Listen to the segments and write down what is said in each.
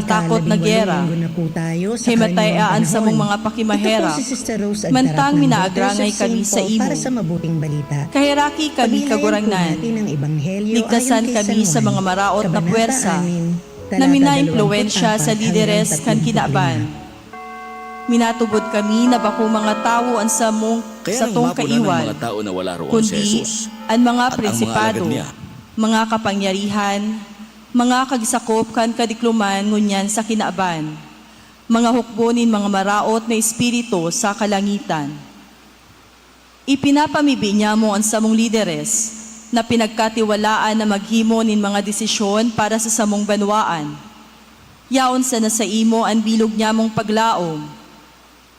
takot na gera, himatayaan sa mong mga pakimahera, mantang minaagrangay kami sa imo. Para sa mabuting balita. Kahiraki kami kagurangnan, ligtasan kami sa mga maraot na puwersa, na mina-impluensya sa lideres kan kinaban. Minatubod kami na bako mga tao ang samong Kaya sa nang tong mapunan ng kaiwan, mga tao na wala roon si kundi Jesus ang mga at ang prinsipado, mga alagad niya. mga kapangyarihan, mga kagisakop kan kadikluman ngunyan sa kinaaban, mga hukbonin mga maraot na espiritu sa kalangitan. Ipinapamibi niya mo ang samong lideres na pinagkatiwalaan na maghimo nin mga desisyon para sa samong banwaan. Yaon sa nasa imo ang bilog niya mong paglaom.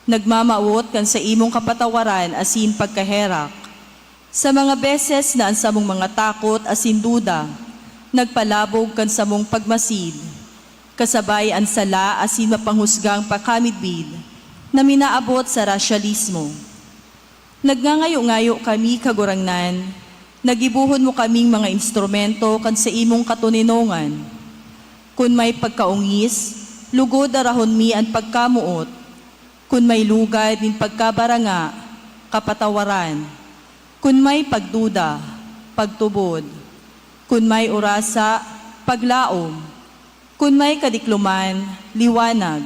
Nagmamaot kan sa imong kapatawaran asin pagkaherak. Sa mga beses na ang samong mga takot asin duda, nagpalabog kan samong pagmasid. Kasabay ang sala asin mapanghusgang pakamidbid na minaabot sa rasyalismo. Nagngangayo-ngayo kami kagurangnan, nagibuhon mo kaming mga instrumento kan sa imong katuninongan. Kung may pagkaungis, lugod arahon mi ang pagkamuot. Kung may lugad nin pagkabaranga, kapatawaran. Kung may pagduda, pagtubod. Kung may orasa, paglaom. Kung may kadikluman, liwanag.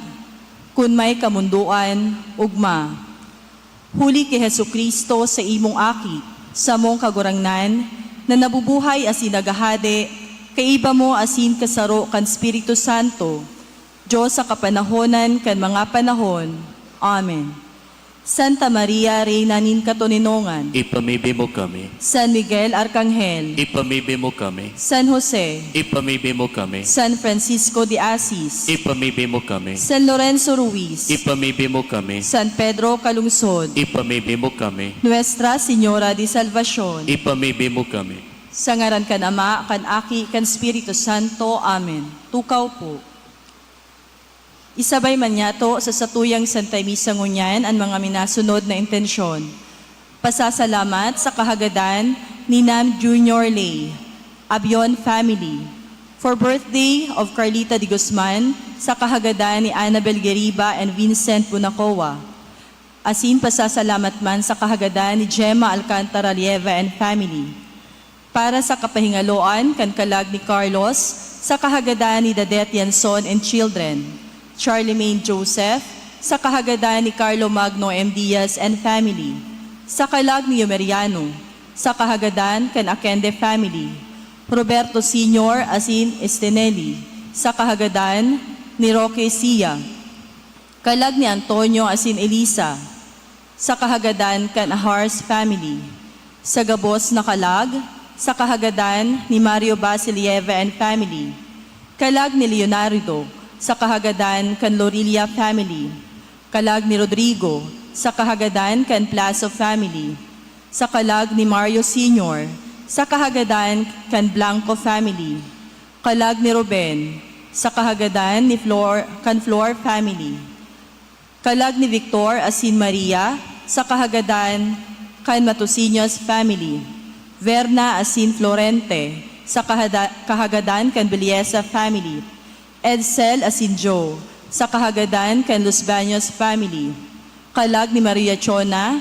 Kung may kamunduan, ugma. Huli kay Hesukristo sa imong akit, sa mong kagurangnan, na nabubuhay asin nagahade, kaiba mo asin kasaro kan Espiritu Santo, Diyos sa kapanahonan kan mga panahon. Amen. Santa Maria, Reyna nin katuninongan. Ipamibi mo kami. San Miguel Arcangel. Ipamibi mo kami. San Jose. Ipamibi mo kami. San Francisco de Assis. Ipamibi mo kami. San Lorenzo Ruiz. Ipamibi mo kami. San Pedro Calungsod. Ipamibi mo kami. Nuestra Señora de Salvacion. Ipamibi mo kami. Sa ngaran kan Ama, kan Aki, kan Espiritu Santo. Amen. Tukaw po. Isabay man yato sa satuyang Santa Misa ngunyan ang mga minasunod na intensyon. Pasasalamat sa kahagadan ni Nam Junior Lay, Abion Family, for birthday of Carlita de Guzman, sa kahagadan ni Annabel Geriba and Vincent Bunacoa. Asin pasasalamat man sa kahagadan ni Gemma Alcantara Lieva and family. Para sa kapahingaloan kan kalag ni Carlos, sa kahagadan ni Dadet Yanson and children. Charlemagne Joseph, sa kahagadan ni Carlo Magno M. Diaz and family, sa kalag ni Yomeriano, sa kahagadan kan Akende family, Roberto Sr. asin Estenelli, sa kahagadan ni Roque Sia, kalag ni Antonio asin Elisa, sa kahagadan kan Ahars family, sa gabos na kalag, sa kahagadan ni Mario Basilieva and family, kalag ni Leonardo, sa kahagadan kan Lorilia family, kalag ni Rodrigo, sa kahagadan kan Plazo family, sa kalag ni Mario Sr., sa kahagadan kan Blanco family, kalag ni Ruben, sa kahagadan ni Flor family, kalag ni Victor asin Maria, sa kahagadan kan Matosinhos family, Verna asin Florente, sa kahagadan kan Beliesa family, Edsel asin Joe, sa kahagadan kan Los Baños family, kalag ni Maria Chona,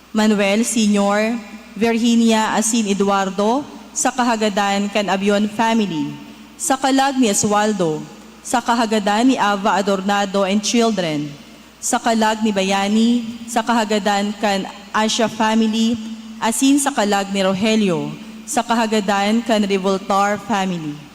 Manuel Sr., Virginia asin Eduardo, sa kahagadan kan Abion family, sa kalag ni Eswaldo, sa kahagadan ni Ava Adornado and children, sa kalag ni Bayani, sa kahagadan kan Asha family, asin sa kalag ni Rogelio, sa kahagadan kan Revoltar family.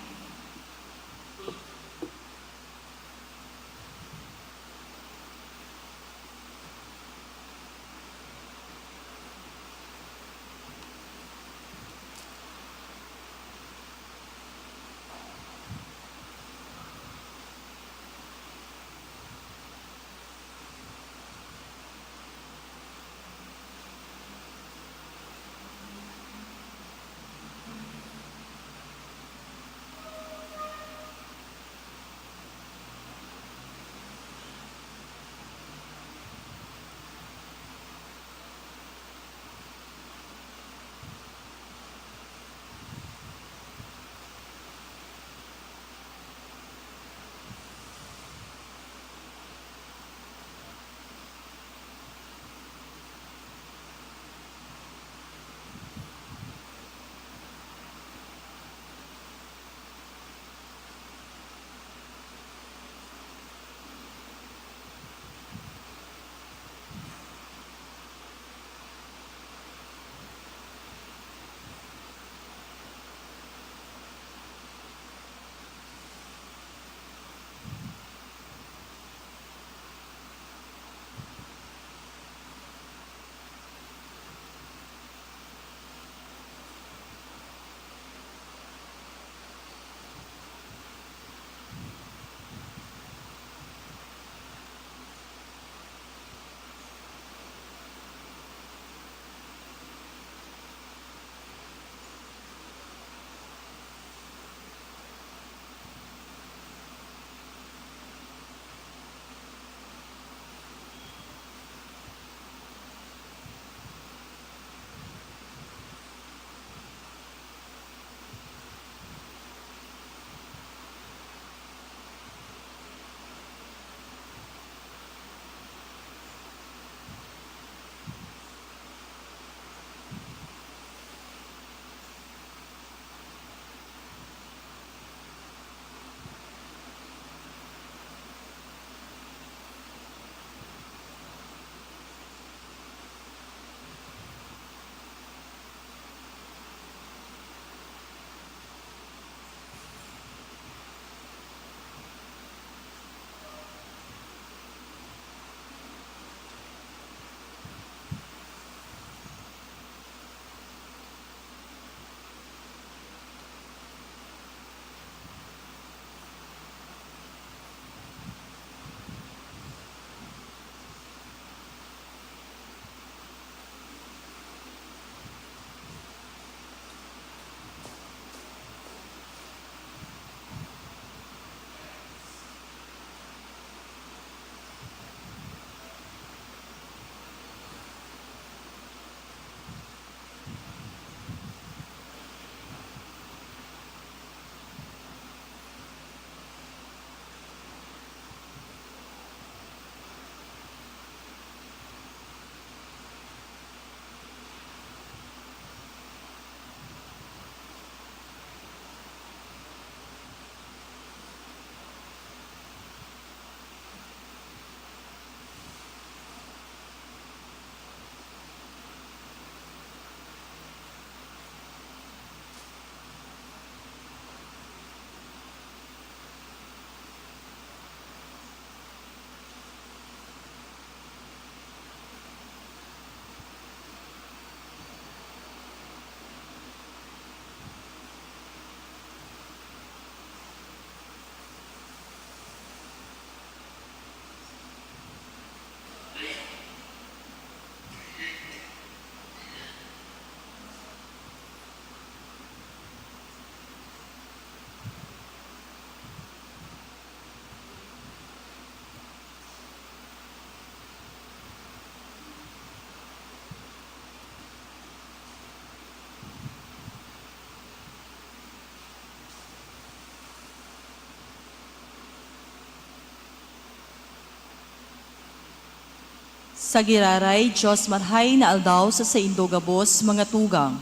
Sa giraray, Diyos marhay na aldaw sa Indogabos, mga tugang.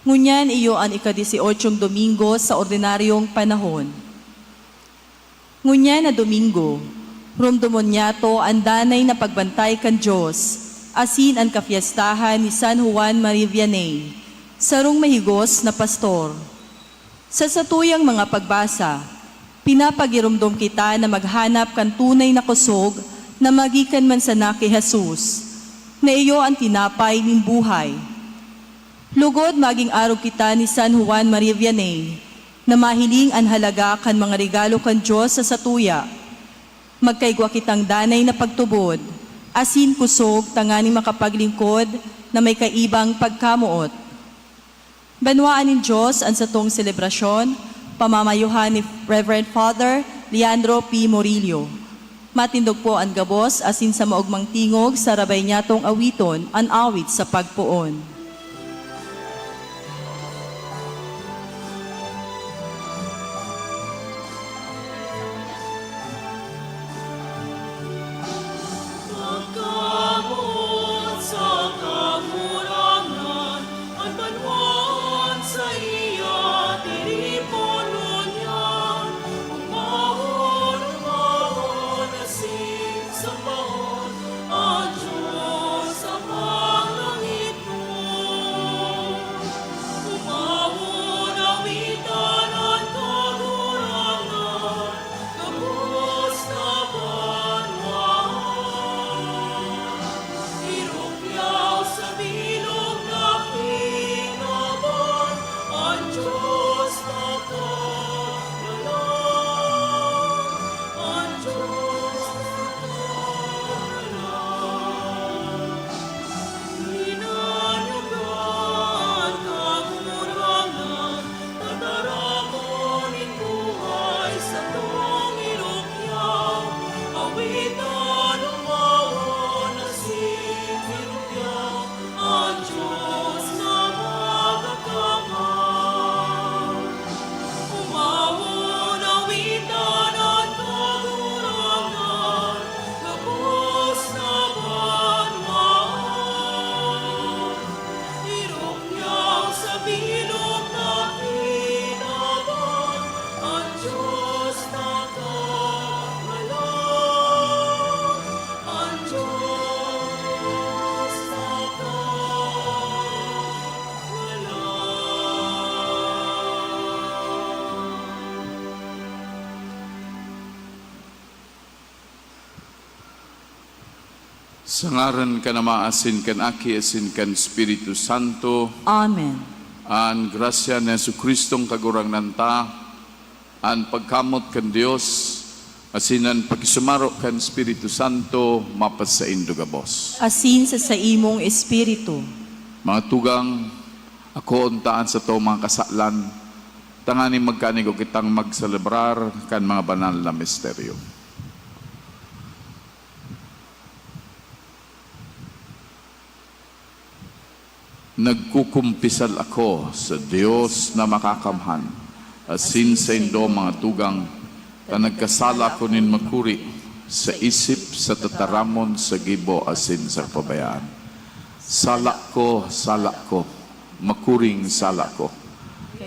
Ngunyan iyo ang ika-18 Domingo sa ordinaryong panahon. Ngunyan na Domingo, rumdumon niyato ang danay na pagbantay kan Diyos, asin ang kafiestahan ni San Juan Maria Vianney, sarong mahigos na pastor. Sa satuyang mga pagbasa, pinapagirumdom kita na maghanap kan tunay na kusog na magikan man sa naki Jesus, na iyo ang tinapay ning buhay. Lugod maging araw kita ni San Juan Maria Vianney, na mahiling ang halaga kan mga regalo kan Diyos sa satuya. Magkaigwa kitang danay na pagtubod, asin kusog tangani makapaglingkod na may kaibang pagkamuot. Banwaan ng Diyos ang satong selebrasyon, pamamayuhan ni Reverend Father Leandro P. Morillo. Matindog po ang gabos asin sa maugmang tingog sa rabay niyatong awiton ang awit sa pagpuon. Pagkamot sa kamurangan, ang banwan sa iya, tiripon ngunyan. Umahon asin sa baon, ang Diyos sa panglangit mo. Umahon awitan ang kagurangan, gabos na banwan. Irukyaw sa bilog na pinaban, ang Diyos na kagalang, ang Diyos na kagalang. Hinanyugan kagurangan, tataramonin buhay sa tong irukyaw, awitan umawon asin irukyaw, ang Diyos na magakamay. Umawon awitan ang kagurangan, gabos na banwan. Irukyaw sa bilog na pinaban, ang Diyos na kagalang, ang Diyos na kagalang. Sa ngaran ka na maasin kan Aki, asin kan Espiritu Santo, Amen. an grasya ni Jesucristong kagurang nanta, an pagkamot kan Dios, asin an pakisumaro kan Espiritu Santo, mapas sa Indogabos. Asin sa imong espiritu. Mga tugang, ako untaan sa to mga kasalan, tangani magkanigo kitang magselebrar kan mga banal na misteryo. Nagkukumpisal ako sa Diyos na makakamhan, asin sa indo mga tugang, na nagkasala ko nin makuri, sa isip, sa tataramon, sa gibo, asin sa pabayaan. Sala ko, makuring sala ko.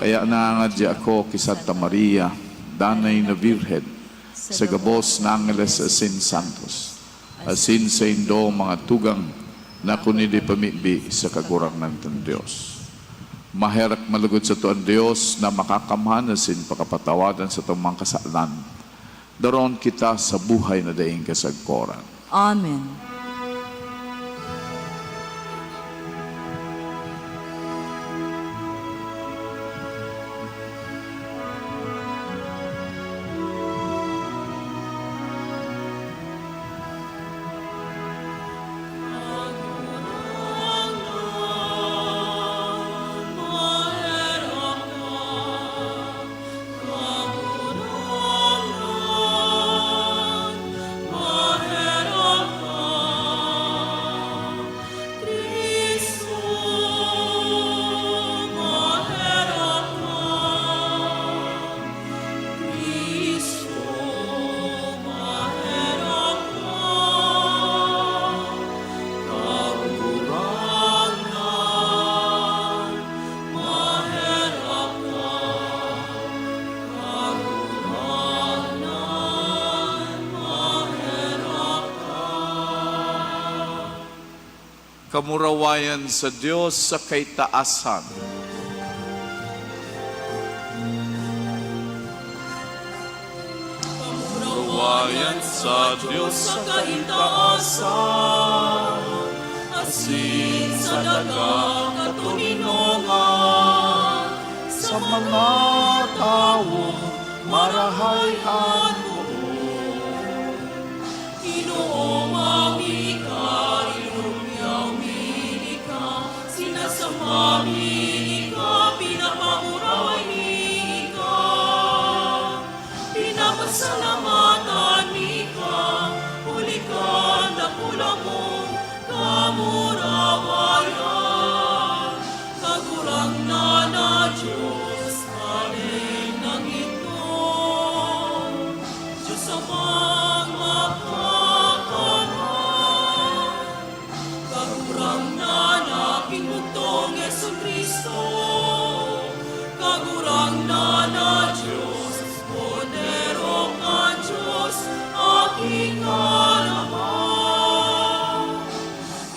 Kaya nangadya ako kay Santa Maria, danay na Virhen, sa gabos na Angeles asin Santos, asin sa indo mga tugang, na kunidi pamibi sa kagurang ng Diyos. Maherak malugod sa tuan Diyos na makakamhan asin pakapatawadan sa tumang kasalan. Daron kita sa buhay na daing kasagkoran. Amen. Maherak Kamurawayan sa Dios sa kaitaasan. Kamurawayan sa Diyos sa kaitaasan, asin sa dagang katuninongan, sa mga taong marahay at buo. Inoong aming ka, inuryang ka, sinasamami ka, pinapanguraway ni ka, pinapasalamatan ni ka, huli ka na pula mong kamurawayan, kagurang na Diyos, alin ng ito, Diyos amang makakanan, kagurang na pinutong Yesu Kristo, kagurang na Diyos, poderong ang Diyos, aking kalaman.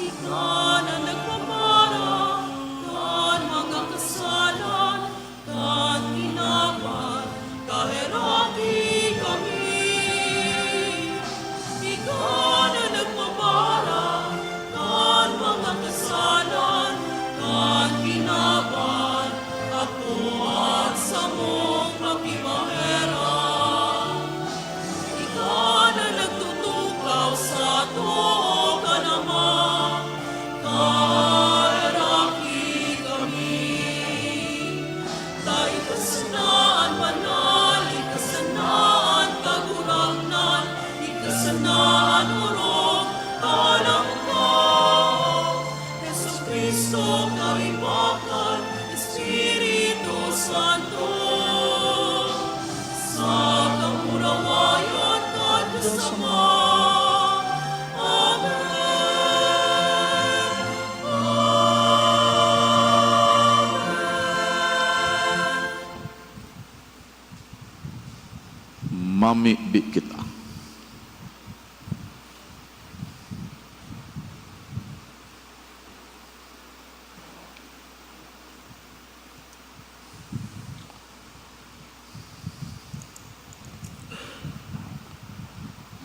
Ikaw na nagpamarang, kan mga kasalan, kan ginawan, kahirati kami. Ikaw na nagpamarang, kan mga kasalan, kan ginawan, ako at sa mong pagkimaheran. Ikaw na nagtutukaw sa too ka naman, kairaki kami. Tayo kasanaan banal, ikasanaan kagurangnan, ikasanaan urong kalangkang. Jesus Cristo kaibakan, Espiritu Santo, sa kamurawayan at kasama. Amen. Mamibig kita.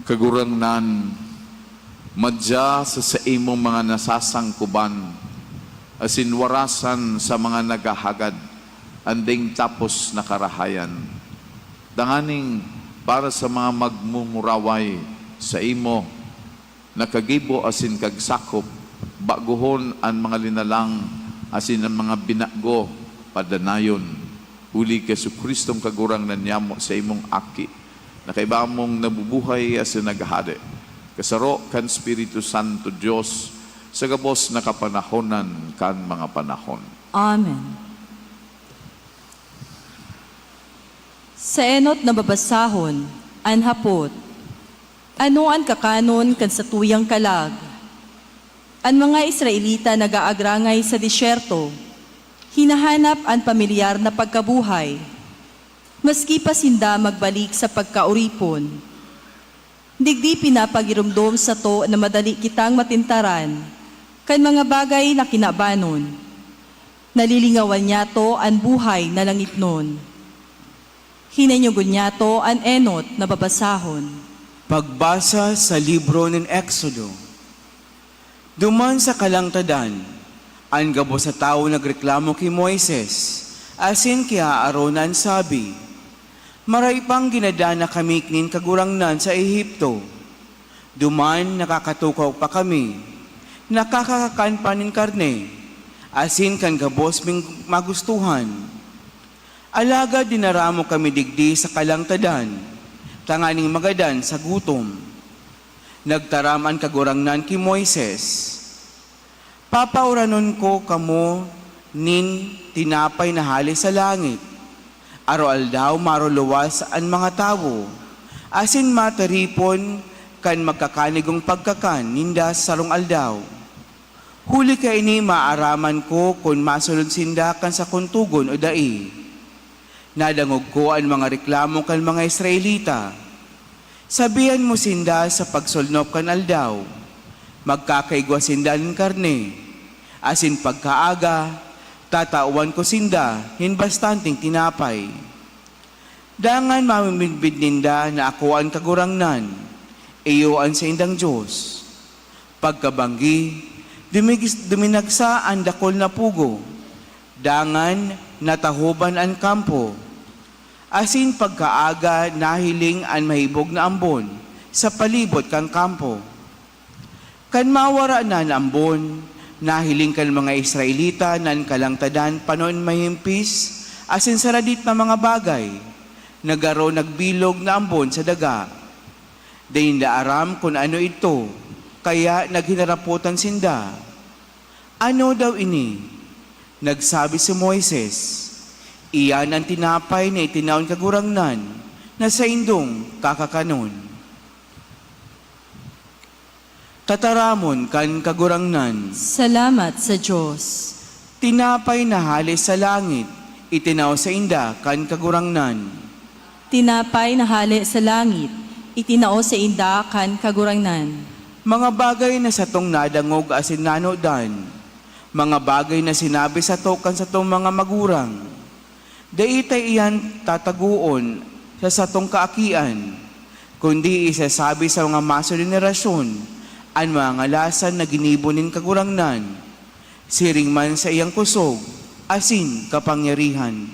Kagurangnan, madya sa imong mga nasasangkuban, asin warasan sa mga nagahagad, anding tapos na karahayan. Danganing para sa mga magmumuraway sa imo, nakagibo asin kagsakop, baguhon ang mga linalang, asin ang mga binago, padanayon. Uli Yesu Kristong kagurangnan niyamo sa imong aki, na kaiba mong nabubuhay as naghahari. Kasaro kan Espiritu Santo Diyos, sa gabos na kapanahonan kan mga panahon. Amen. Sa enot na babasahon, anhapot, ano ang kakanon kan sa tuyang kalag? Ang mga Israelita nag-aagrangay sa disyerto, hinahanap ang pamilyar na pagkabuhay, maski pa sinda magbalik sa pagkauripon. Digdi pinapagirumdom sa to na madali kitang matintaran, kan mga bagay na kinabanon. Nalilingawan niya to ang buhay na langit nun. Hinanyugon niya to ang enot na babasahon. Pagbasa sa libro ng Exodo. Duman sa kalangtadan, ang gabo sa tao nagreklamo kay Moises, asin kaya Aaronan sabi, maray pang ginadana kami kinin kagurangnan sa Ehipto. Duman nakakatukaw pa kami, nakakakakan pa nin karne, asin kan gabos ming magustuhan. Alaga dinaramo kami digdi sa kalangtadan, tanganing magadan sa gutom. Nagtaraman kagurangnan ki Moises, papauranon ko kamo nin tinapay na hali sa langit. Aroal daw maruluwas ang mga tao, asin mataripon kan magkakanigong pagkakan ninda sarong aldaw. Huli ka ini maaraman ko kung masulod sindakan sa kuntugon o dai. Nadangog ko ang mga reklamo kan mga Israelita. Sabihan mo sinda sa pagsulnop kan aldaw, magkakaigwa sinda ng karne. Asin pagkaaga, tatawan ko sinda, hinbastanting tinapay. Dangan mamimidbid ninda na ako ang kagurangnan, iyoan sa indang Diyos. Pagkabanggi, duminagsa ang dakol na pugo, dangan natahuban ang kampo. Asin pagkaaga nahiling ang mahibog na ambon sa palibot kang kampo. Kan mawara na ang ambon, nahiling kan mga Israelita nan kalangtadan panon mahimpis, asin saradit na mga bagay, nagaro nagbilog na ambon sa daga. Dayin da aram kung ano ito, kaya naghinaraputan sinda. Ano daw ini? Nagsabi si Moises, iyan ang tinapay na itinaon kagurangnan, na sa indong kakakanon. Tataramon kan kagurangnan, Salamat sa Diyos. tinapay na halis sa langit, itinaw sa inda kan kagurangnan. Tinapay na hali sa langit, itinao sa inda kan kagurangnan. Mga bagay na satong nadangog asin nanodan, mga bagay na sinabi sa tokan sa tong mga magurang, daitay iyan tataguon sa satong kaakian, kundi isasabi sa mga maso generasyon, ang mga ngalasan na ginibunin kagurangnan, siring man sa iyang kusog, asin kapangyarihan.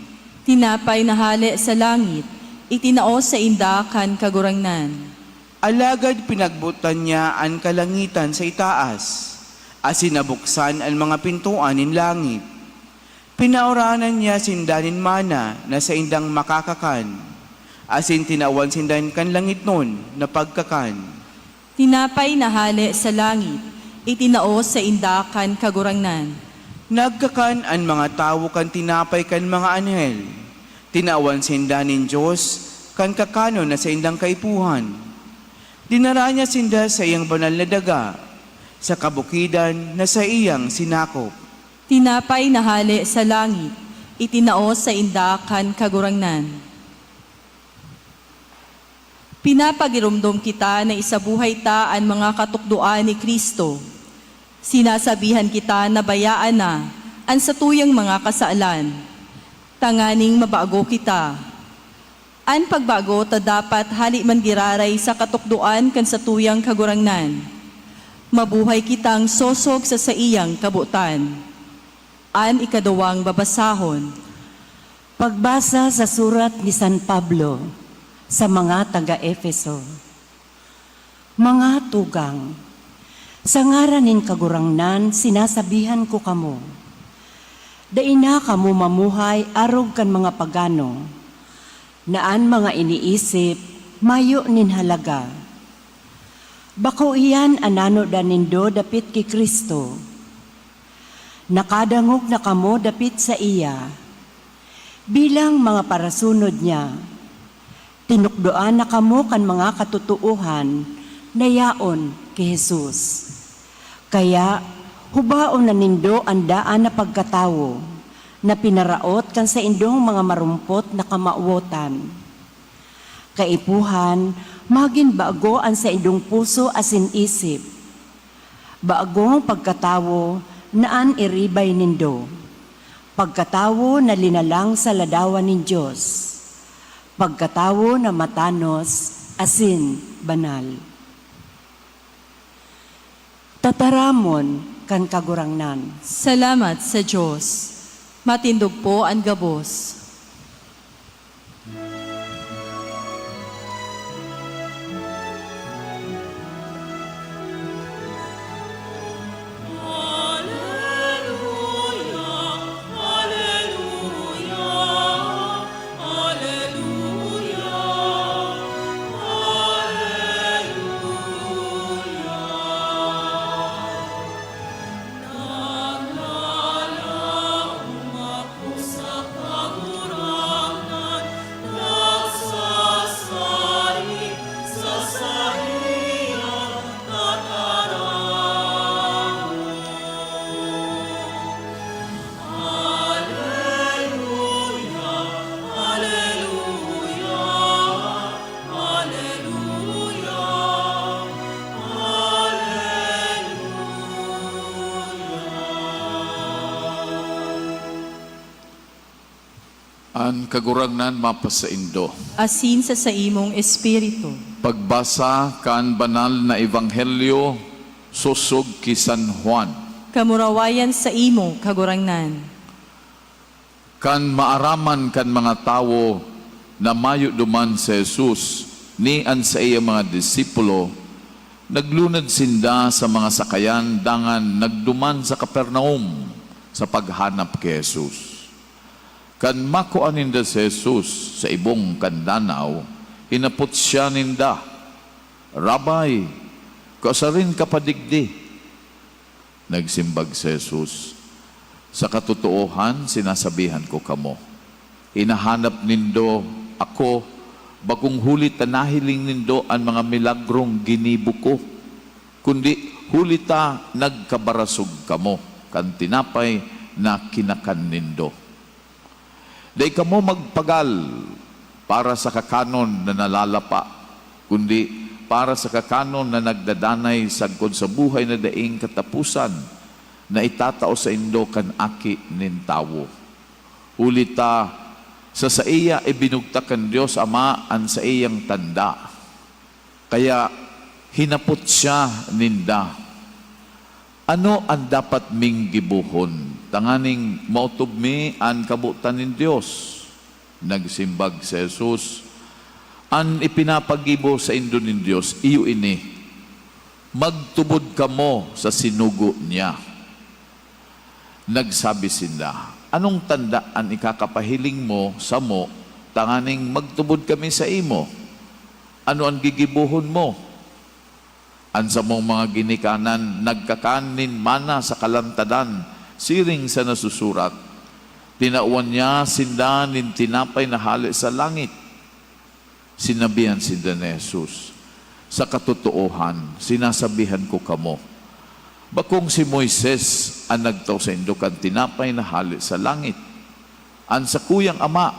Tinapay na hali sa langit, itinao sa inda kan kagurangnan. Alagad pinagbutan niya ang kalangitan sa itaas, asin nabuksan ang mga pintuan ng langit. Pinauranan niya sindanin mana na sa indang makakakan, asin tinawan sindanin kan langit nun na pagkakan. Tinapay na hali sa langit, itinao sa inda kan kagurangnan. Nagkakan ang mga tao kan tinapay kan mga anhel, tinawan sindanin Diyos kan kakano na sa indang kaipuhan. Dinara niya sinda sa iyang banal na daga, sa kabukidan na sa iyang sinakop. Tinapay na hali sa langit, itinao sa inda kan kagurangnan. Pinapagirumdom kita na isabuhay ta ang mga katukduan ni Kristo. Sinasabihan kita na bayaan na ang satuyang mga kasaalan. Tanganing mabago kita. An pagbago ta dapat hali man giraray sa katukduan kan satuyang kagurangnan. Mabuhay kitang sosog sa saiyang kabutan. An ikadawang babasahon. Pagbasa sa surat ni San Pablo sa mga taga-Efeso. Mga tugang, sa ngaranin kagurangnan, sinasabihan ko kamo, daina kamo mamuhay arog kan mga pagano, naan mga iniisip, mayo nin halaga. Bako iyan anano danindo dapit ki Kristo. Nakadangog na kamo dapit sa iya. Bilang mga parasunod niya, tinukdoan na kamo kan mga katutuuhan na yaon ki Jesus. Kaya hubaon na nindo ang daan na pagkatawo na pinaraot kan sa indong mga marumpot na kamauotan. Kaipuhan, magin bago ang sa indong puso asin isip. Baagong pagkatawo naan iribay nindo. Pagkatawo na linalang sa ladawan ng Diyos. Pagkatawo na matanos asin banal. Tataramon kan kagurangnan. Salamat sa Diyos. Matindog po ang gabos. Sa kagurangan Ang kagurangnan mapasaindo. asin sa imong espiritu. Pagbasa kan banal na ebanghelyo susog ki San Juan. Kamurawayan sa imo, kagurangnan. Kan maaraman kan mga tawo na mayo duman sa Jesus ni an sa iya mga disipulo, naglunad sinda sa mga sakayan dangan nagduman sa Capernaum sa paghanap kay Jesus. Kan makuan ninda si Jesus sa ibong kandanaw, hinapot siya ninda, Rabay, kasarin kapadigdi. Nagsimbag si Jesus, sa katotoohan sinasabihan ko kamo, hinahanap nindo ako, bagong hulit na nahiling nindo ang mga milagrong ginibo ko, kundi hulita nagkabarasog kamo, kan tinapay na kinakan nindo. Day kamo magpagal para sa kakanon na nalalapa, kundi para sa kakanon na nagdadanay sagkod sa buhay na daing katapusan na itatao sa indo kan aki nin tawo. Ulita sa iya ibinugtakan Diyos Ama an sa iyang tanda. Kaya hinapot siya ninda. Ano ang dapat ming gibuhon? Tanganing mautugmi ang kabutan ng Diyos. Nagsimbag si Jesus, ang ipinapagibo sa indo ng Diyos, iyo ini, magtubod kamo sa sinugo niya. Nagsabi sinda, anong tanda ang ikakapahiling mo sa mo, tanganing magtubod kami sa imo? Ano ang gigibuhon mo? An sa mong mga ginikanan, nagkakanin mana sa kalantadan, siring sa nasusurat. Tinauan niya sinda nin tinapay na hali sa langit. Sinabihan sinda ni Jesus, sa katotoohan, sinasabihan ko kamo, bakong si Moises ang nagtaw sa indo kan tinapay na hali sa langit. An sa kuyang ama,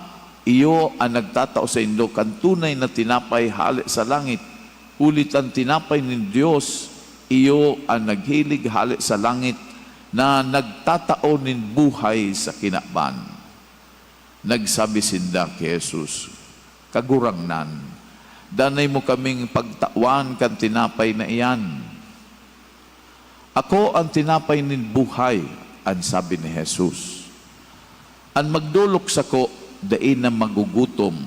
iyo ang nagtataw sa indo kan tunay na tinapay hali sa langit. Ulit ang tinapay ng Diyos, iyo ang naghilig hali sa langit na nagtatao nin buhay sa kinaban. Nagsabi sinda kay Jesus, kagurangnan, danay mo kaming pagtawan kan tinapay na iyan. Ako ang tinapay nin buhay, ang sabi ni Jesus. Ang magdulok sa ko, dain na magugutom.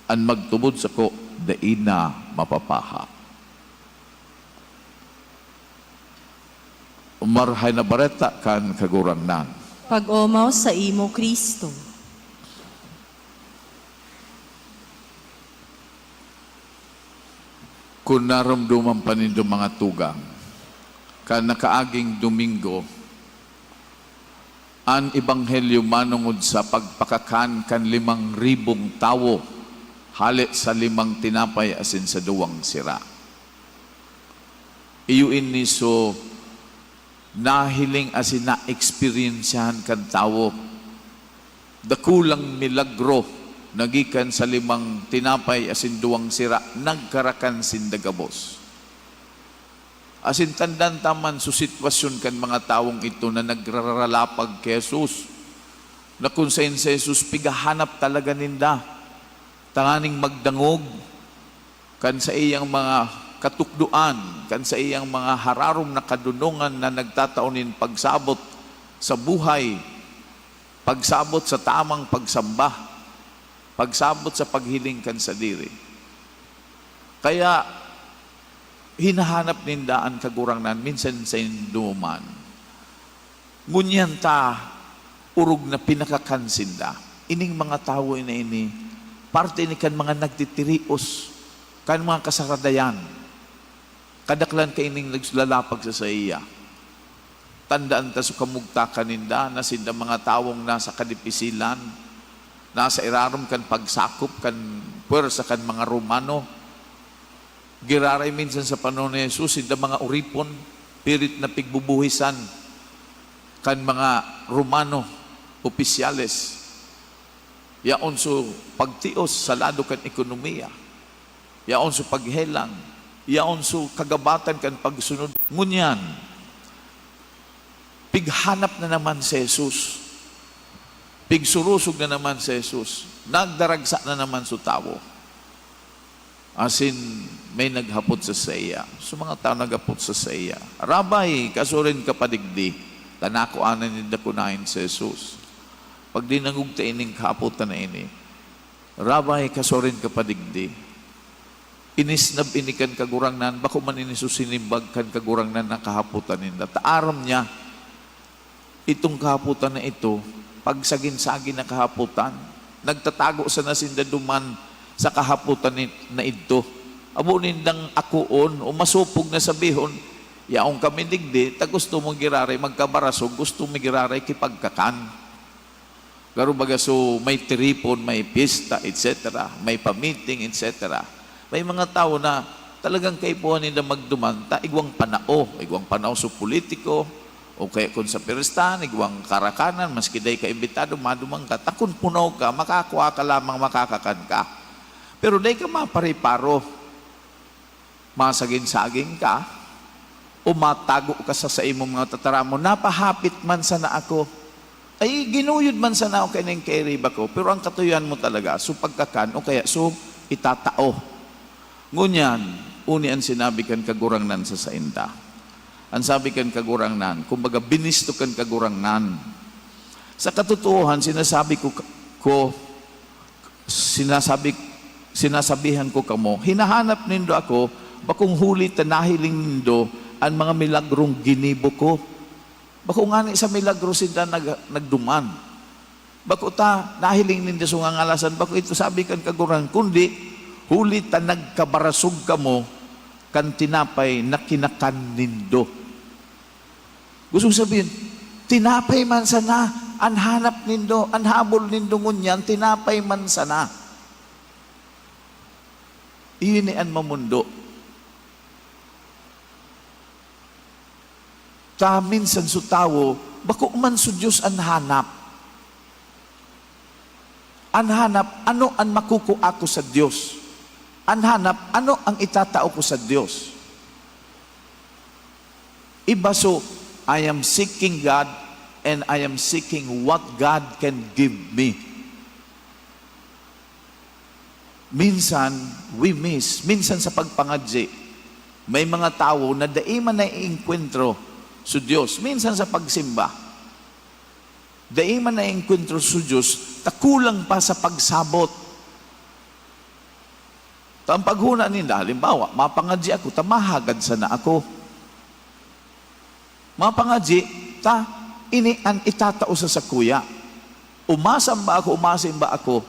Ang magtubod sa ko, dain na mapapaha. Umarhay na bareta kan kagurangnan. Pag-omaw sa imo, Kristo. Kung naramduman pa nindo mga tugang, kan nakaaging Domingo, ang ebanghelyo manungod sa pagpakakan kan 5,000 tawo, hali sa 5 tinapay asin sa 2 sira. Iyuin ni so nahiling asin na-experiensyahan kan tawo, dakulang milagro, nagikan sa 5 tinapay asin 2 sira, nagkarakan sindagabos. Asin tandan taman sa sitwasyon kan mga tawong ito na nagraralapag kay Jesus, na kung sa Jesus, pigahanap talaga ninda, tanganing magdangog, kan sa iyang mga katukduan, kan sa iyang mga hararom na kadunungan na nagtataonin pagsabot sa buhay, pagsabot sa tamang pagsamba, pagsabot sa paghiling kan sa diri. Kaya hinahanap ninda ang kagurangnan minsan sa induman. Ngunyan ta urog na pinakakansinda. Ining mga tao na ini, parte ni kan mga nagtitirios, kan mga kasaradayan. Kadaklan ka ining nagsulalapag sa iya. Tandaan ta sa kamugtakan ninda na sinda mga tawong nasa kadipisilan, nasa irarom kan pagsakop, kan puwersa kan mga Romano. Giraray minsan sa panahon ni Jesus, sinda mga uripon, pirit na pigbubuhisan, kan mga Romano, opisyales. Yaon so pagtios sa lado kan ekonomiya. Yaon so paghelang. Yaon so kagabatan kan pagsunod. Ngunyan, pighanap na naman si Jesus. Pigsurusog na naman si Jesus. Nagdaragsa na naman sa tao. As in, may naghapot sa saya. So mga tao naghapot sa saya. Rabay, kasurin ka padigdi. Tanako anan ni dakunahin si Jesus. Pag di nangugtain ng kahapotan na ini, Rabay, kasurin ka padigdi. Inisnab inikan kagurangnan, bako man inisusinibag kan kagurangnan na kahapotan ninda. Taaram niya, itong kahapotan na ito, pag sagin-sagin na kahapotan, nagtatago sa nasindaduman sa kahapotan na ito. Abo nindang akuon, o masupog na sabihon, yaong kami digdi, ta gusto mong giraray, magkabarasog, gusto mong giraray kipagkakan. Garo baga so may tiripon, may pista, etc. May pamiting, etc. May mga tao na talagang kaipuhan nila magduman, ta igwang panao sa politiko, o kaya kung sa piristan, igwang karakanan, maski day ka imbitado, madumang ka, takun punaw ka, makakuha ka lamang, makakakan ka. Pero day ka mapariparo, masaging-saging ka, o matago ka sa imong mga tataramo, napahapit man sana ako, ay ginuyod man sana ako kaya ng kairiba ko, pero ang katuyan mo talaga, so pagkakan, o kaya so itatao. Ngunyan, uni ang sinabi kan kagurangnan sa sainda. Ang sabi kan kagurangnan, kumbaga binisto kan kagurangnan. Sa katotohanan, sinasabihan ko kamo, hinahanap nindo ako, bakong huli tanahiling nindo, ang mga milagrong ginibo ko. Bako nga ni sa milagro sila nagduman. Bako ta, nahiling nindo sa ngalasan, bako ito sabi kan kagurang, kundi, huli ta nagkabarasog ka mo, kan tinapay na kinakan nindo. Gusto sabihin, tinapay man sana, anhanap nindo, anhabol nindo ngunyan, tinapay man sana. Iyon ni an mamundo. Ta minsan su tawo, bako man su Diyos anhanap. Anhanap, ano ang makuku ako sa Diyos? Anhanap, ano ang itatao ko sa Diyos? Iba so, I am seeking God and I am seeking what God can give me. Minsan, we miss. Minsan sa pagpangadji, may mga tao na daiman na iinkwentro sa Diyos. Minsan sa pagsimba, daiman na iinkwentro sa Diyos, takulang pa sa pagsabot. Ang paghuna nila, halimbawa, mapangadji ako, tamahagad sana ako. Mapangadji, ini ang itatao sa kuya. Umasamba ako, umasimba ako.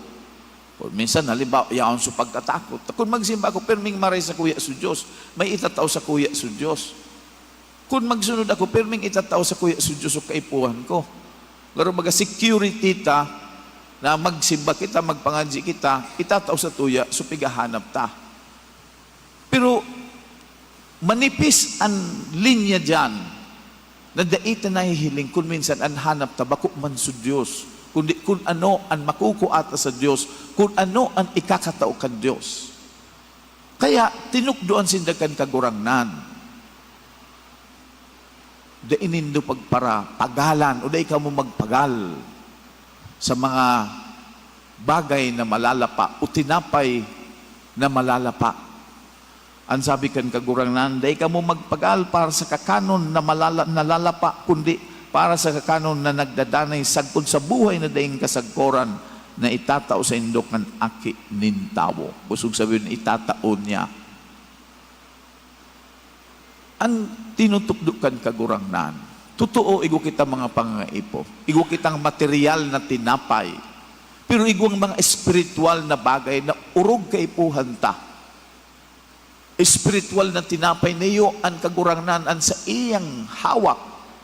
O minsan, halimbawa, yaon sa pagkatakot. Kung magsimba ako, perming maray sa kuya sa Diyos, may itatao sa kuya sa Diyos. Kung magsunod ako, perming itatao sa kuya sa Diyos o kaipuhan ko. Laro baga security ta, na magsimba kita, magpangadji kita, itatao sa tuya, so pigahanap ta. Pero, manipis ang linya dyan, na daita na hihiling, kung minsan ang hanap ta, bako man sa Diyos, kundi kung ano ang makukuata sa Diyos, kung ano ang ikakatao kan Diyos. Kaya, tinukdoan sindakan kagurangnan, da inindo pagpara, pagalan, o da ikaw mo magpagal sa mga bagay na malalapa, o tinapay na malalapa. Ang sabi kan kagurangnan, da ikaw mo magpagal para sa kakanon na nalalapa, kundi para sa kakanon na nagdadanay sagkod sa buhay na daing kasagkoran na itatao sa indok ng aki nintawo. Busog sabihin, itatao niya. Ang tinutukdukan kagurangnan, totoo, igo kita mga pangaipo, igo kitang material na tinapay, pero igong mga espiritual na bagay na urog kaipuhan ta. Espiritual na tinapay na iyo ang kagurangnan ang sa iyang hawak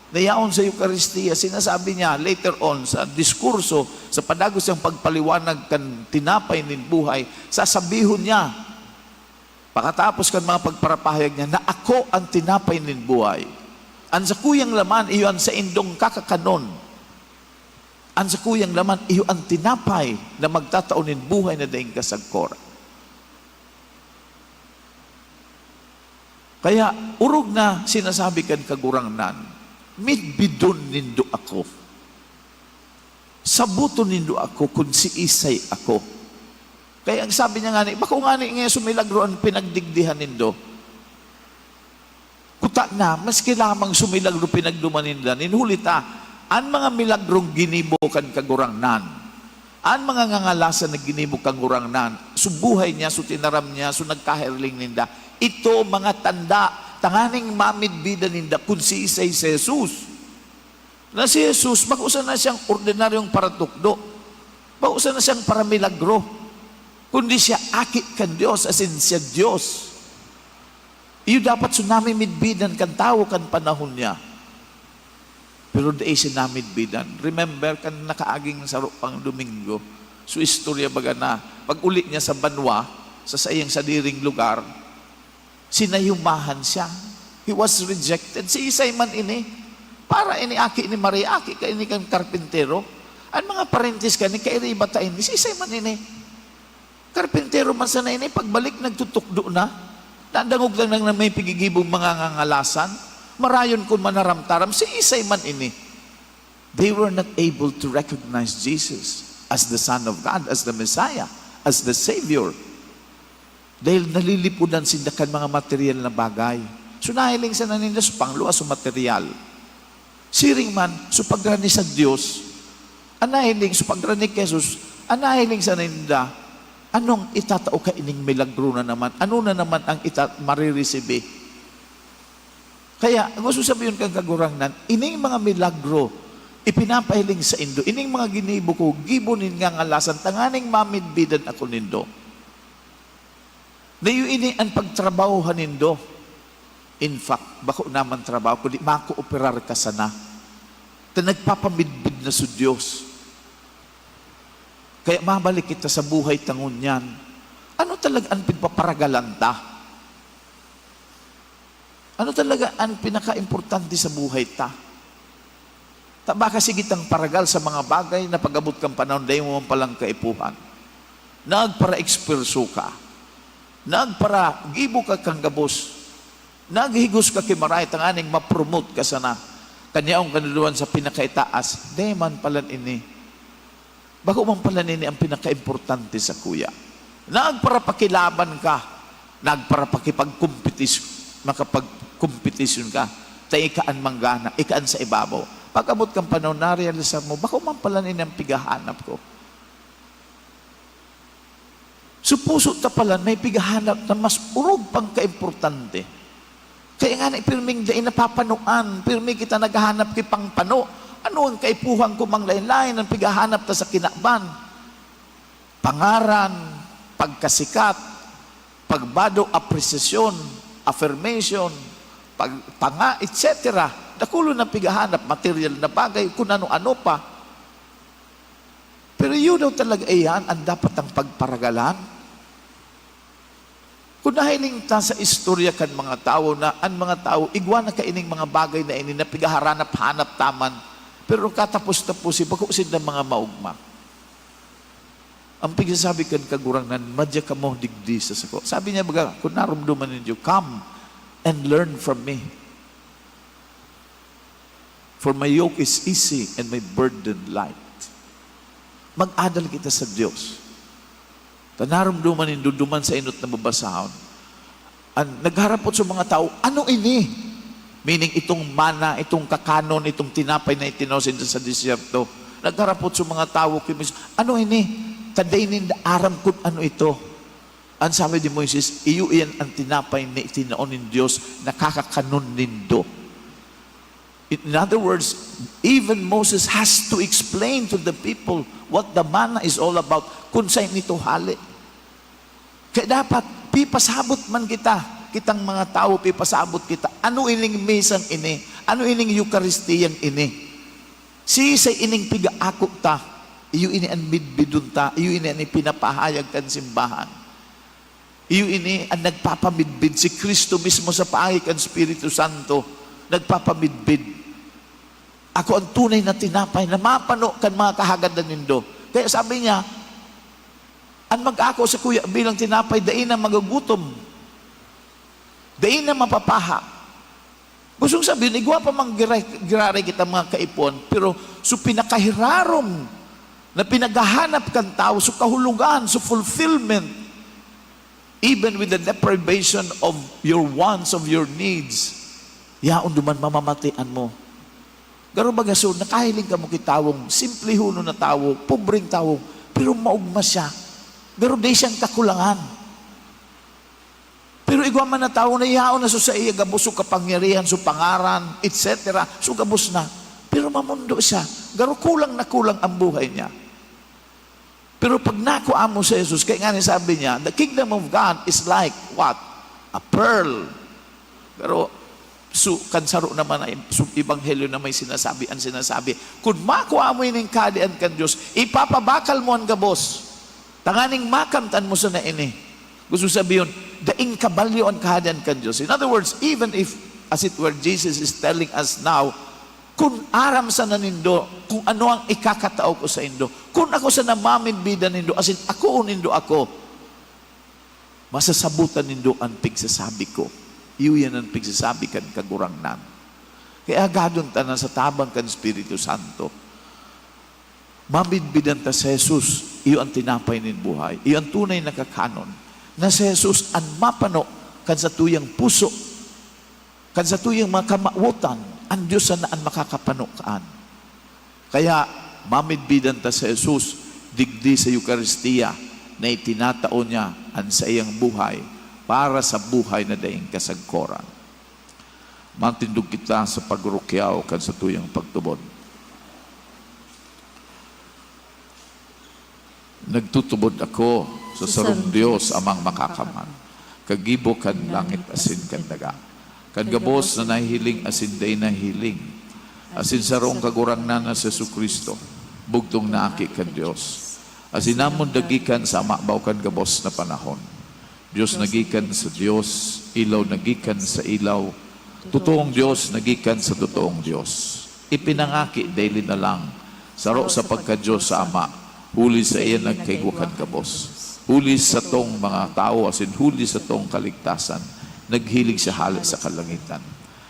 na yaon sa Eucharistia. Sinasabi niya later on sa diskurso, sa padagos yung pagpaliwanag kan tinapay nin buhay, sasabihon niya, pagkatapos kan mga pagparapahayag niya, na ako ang tinapay nin buhay. Ang sa kuyang laman, iyo ang sa indong kakakanon. Ang sa kuyang laman, iyo ang tinapay na magtataon nin buhay na daing kasagkora. Kaya, urog na sinasabi kan kagurangnan, mitbidon nindo ako. sabuto nindo ako kung si isay ako. Kaya ang sabi niya nga ni, bako nga ni nga sumilagro ang pinagdigdihan nindo. Kuta na, maski lamang sumilagro pinagdumaninda, ninhulita, ang mga milagrong ginibo kan kagurangnan, ang mga ngangalasan na ginibo kang gurangnan, subuhay niya, so tinaram niya, so nagkahirling ninda, ito mga tanda, tanganing mamidbida ninda, kung si isay si Jesus. Na si Jesus, bakusan na siyang ordinaryong paratukdo, bakusan na siyang paramilagro, kundi siya akit kan Diyos, as in siya Diyos. Iyo dapat tsunami midbidan kan tao kan panahon niya. Pero di sinamid bidan. Remember, kan nakaaging sa pang Domingo, so istorya baga na, pag uli niya sa banwa, sa sayang sadiring lugar, sinayumahan siya. He was rejected. Si Isay man ini, para ini aki ni Maria, aki ka ini kang karpintero. Ang mga parentes ka ni kairi bata ini, si Isay man ini. Karpintero man sana ini, pagbalik nagtutukdo na, nadangog lang na may pigigibong mga ngangalasan, marayon kung manaramtaram, si Isay man ini. They were not able to recognize Jesus as the Son of God, as the Messiah, as the Savior. Dahil nalilipudan sila kan mga material na bagay. So nahiling sa naninda sa pangluwa sa material. Siring man, so pagrani sa Diyos, anahiling, so pagrani kay Jesus, anahiling sa naninda, anong itatao ka ining milagro na naman? Ano na naman ang mariresibe? Kaya, gusto sabihin kang kagurangnan, ining mga milagro, ipinapahiling sa Indo, ining mga ginibo ko, gibonin nga ngalasan, tanganing mamidbidan ako nindo. Dayo ini ang pagtrabahohan nindo. In fact, bako naman trabaho, kundi makooperar ka sana. Ta nagpapamidbid na sa Diyos. Kaya mabalik kita sa buhay tangon yan. Ano talaga ang pagpaparagalan ta? Ano talaga ang pinaka-importante sa buhay ta? Baka sigitang paragal sa mga bagay na pag-abot kang panahon, dahil mo palang kaipuhan. Nagpara-eksperso ka. Nagpara-gibo ka kang gabos. Naghigos ka kimaray, tanganing ma-promote ka sana. Kanyaong kanuluan sa pinakaitaas, dahil man palan ini. Bako man pala nini ang pinaka-importante sa kuya. Nagparapakilaban ka, makapag-kompetisyon ka, tayo ikaan manggana, ikaan sa ibabaw. Pag-abot kang panahon, na-realize mo, bako man pala nini ang pigahanap ko. So puso ta pala, may pigahanap na mas urog pang ka-importante. Kaya nga na pirming dain napapanuan, pirming kita naghahanap kay pang pano. Ano ang kaipuhan ko mang lain-lain ang pigahanap ta sa kinakban? Pangaran, pagkasikat, pagbado, apresiasyon, affirmation, panga, etc. Dakulo ng pigahanap, material na bagay, kung ano-ano pa. Pero yun daw talaga iyan ang dapat ang pagparagalan. Kung nahiling ta sa istorya kan mga tao na ang mga tao, igwa na kaining mga bagay na ini na pigaharanap-hanap taman, pero katapos-tapusin, bako sila mga maugma. Ang pigsasabi kan kagurangnan, madya ka mo digdi sa sako. Sabi niya baga, kung narumduman ninyo, come and learn from me. For my yoke is easy and my burden light. Mag-adal kita sa Diyos. Tanarumduman ninyo, duman sa inot na babasahon. Nagharapot sa mga tao, ano ini? Meaning itong mana, itong kakanon, itong tinapay na itinosin sa disyerto. Nagharapot sa mga tao, ano ini? Kadainin na aram kung ano ito. Ang sabi ni Moises, iyo iyan ang tinapay na itinoon ng Diyos, nakakakanon nindo. In other words, even Moses has to explain to the people what the manna is all about, kung saan ito hali. Kaya dapat, pipasabot man kitang mga tao, pipasabot kita. Ano ining mesang ini? Ano ining Eucharistiyang ini? Sa ining pigaakot ta, iyo ini ang midbidun ta, iyo ini ang pinapahayag kan simbahan. Iyo ini ang nagpapamidbid. Si Kristo mismo sa pahay kan Espiritu Santo, nagpapamidbid. Ako ang tunay na tinapay na mapano kan mga kahagadan nindo. Kaya sabi niya, ang mag-ako sa kuya bilang tinapay, dain na magagutom. Dain na mapapaha. Gustong sabihin, igwa pa mang girari kita mga kaipon, pero so pinakahirarom na pinagahanap kan tao so kahulugan, so fulfillment, even with the deprivation of your wants, of your needs, yaon duman mamamatian mo. Garo baga so, nakahiling ka mo kitawong, simple huno na tao, pobreng tao, pero maugma siya. Garo di siyang kakulangan. Pero igwa man na tao na yaon na so sa iya, gabos so kapangyarihan, so pangaran, etc. So gabos na. Pero mamundo siya. Garo kulang na kulang ang buhay niya. Pero pag nakuha mo sa Jesus, kaya nga sabi niya, the kingdom of God is like what? A pearl. Pero so, kansaro naman ay ibanghelyo na may sinasabi, kung makuha mo yun yung kadian kan Diyos, ipapabakal mo ang gabos. Tanganing makamtan mo sa na ini. Gusto sabihin, daing kabalyo ang kadian kan Diyos. In other words, even if, as it were, Jesus is telling us now, kung aram sa nanindo, kung ano ang ikakatao ko sa indo, kung ako sa namamidbida nindo, as in, ako unindo ako, masasabutan nindo ang pigsasabi ko. Iyon ang pigsasabi kan kagurangnan. Kaya agadon ta na sa tabang kan Espiritu Santo, mamidbidan ta sa Jesus, iyo ang tinapay nin buhay, iyo ang tunay na kakanon, na si Jesus ang mapano kan sa tuyang puso, kan sa tuyang makamautan, ang Diyos na ang makakapanukaan. Kaya, mamidbidan ta sa Jesus, digdi sa Eucharistia, na itinataon niya ang sa iyang buhay, para sa buhay na daing kasagkoran. Matindog kita sa pagrukyaw kan sa tuyang pagtubod. Nagtutubod ako sa sarong Dios amang makakaman. Kagibo kan langit asin kan daga. Kan gabos na nahihiling asin day nahihiling. Asin sarong kagurangnan na sa Kristo. Bugtong naaki kan Dios. Asin namon dagikan sa mabaw kan gabos na panahon. Dios nagikan sa Dios, ilaw nagikan sa ilaw. Totoong Dios nagikan sa totoong Dios. Ipinangaki daily na lang. Saro sa pagka-Diyos sa Ama. Huli sa iya nagkaigwakan kabos. Huli sa tong mga tao, asin huli sa tong kaligtasan, naghilig siya hali sa kalangitan.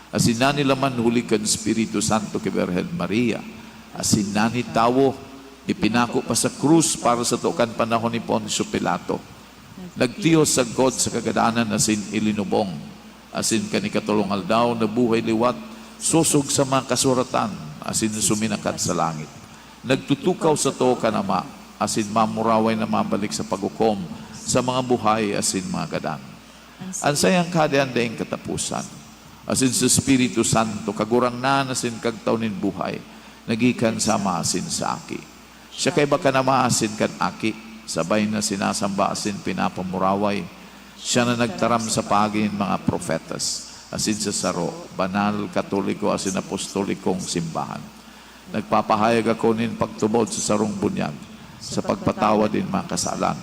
Asin na nila man huli kan Espiritu Santo kay Virgen Maria. Asin na ni tao, ipinako pa sa krus para sa tukan panahon ni Poncio Pilato. Nagtiyos sa God sa kagadanan, asin ilinubong. Asin kanikatulong aldaw na buhay liwat, susog sa mga kasuratan, asin suminakat sa langit. Nagtutukaw sa to kanama, asin mamuraway na mabalik sa paghukom sa mga buhay asin mga gadan. Ansayang kadian daing katapusan. Asin sa Espiritu Santo, kagurangnan asin kagtawnin buhay, nagikan sa maasin sa aki. Siya kay baka na maasin kan aki, sabay na sinasamba asin pinapamuraway. Siya na nagtaram sa pagin mga profetas, asin sa saro, banal, katoliko, asin apostolikong simbahan. Nagpapahayag ako nin pagtubod sa sarong bunyag, sa pagpatawa din mga kasalan.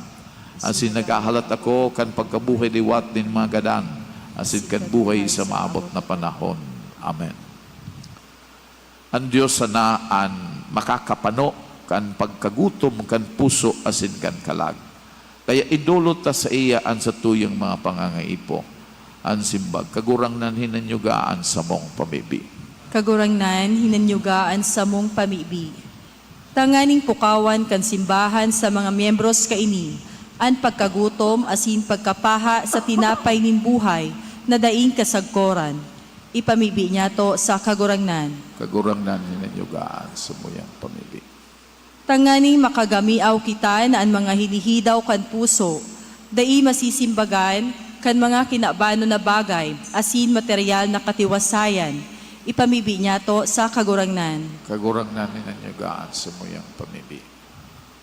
Asin nagahalat ako kan pagkabuhay liwat din mga gadan, asin kan buhay sa maabot na panahon. Amen. Ang Diyos sana ang makakapano kan pagkagutom kan puso asin kan kalag. Kaya idulot ta sa iya ang sa tuyang mga pangangaipo, ang simbag, kagurangnan hinanyugaan sa mong pamibi. Kagurangnan, hinanyugaan sa mong pamibi. Tanganing pukawan kan simbahan sa mga miyembros kaini, an pagkagutom asin pagkapaha sa tinapay nin buhay na daing kasagkoran. Ipamibi niya to sa kagurangnan. Kagurangnan hinanyugaan sa muyang pamibi. Tanganing makagamiaw kita na ang mga hinihidaw kan puso, dai masisimbagan kan mga kinabano na bagay, asin material na katiwasayan. Ipamibi niya to sa kagurangnan. Kagurangnan hinanyugaan sa muyang pamibi.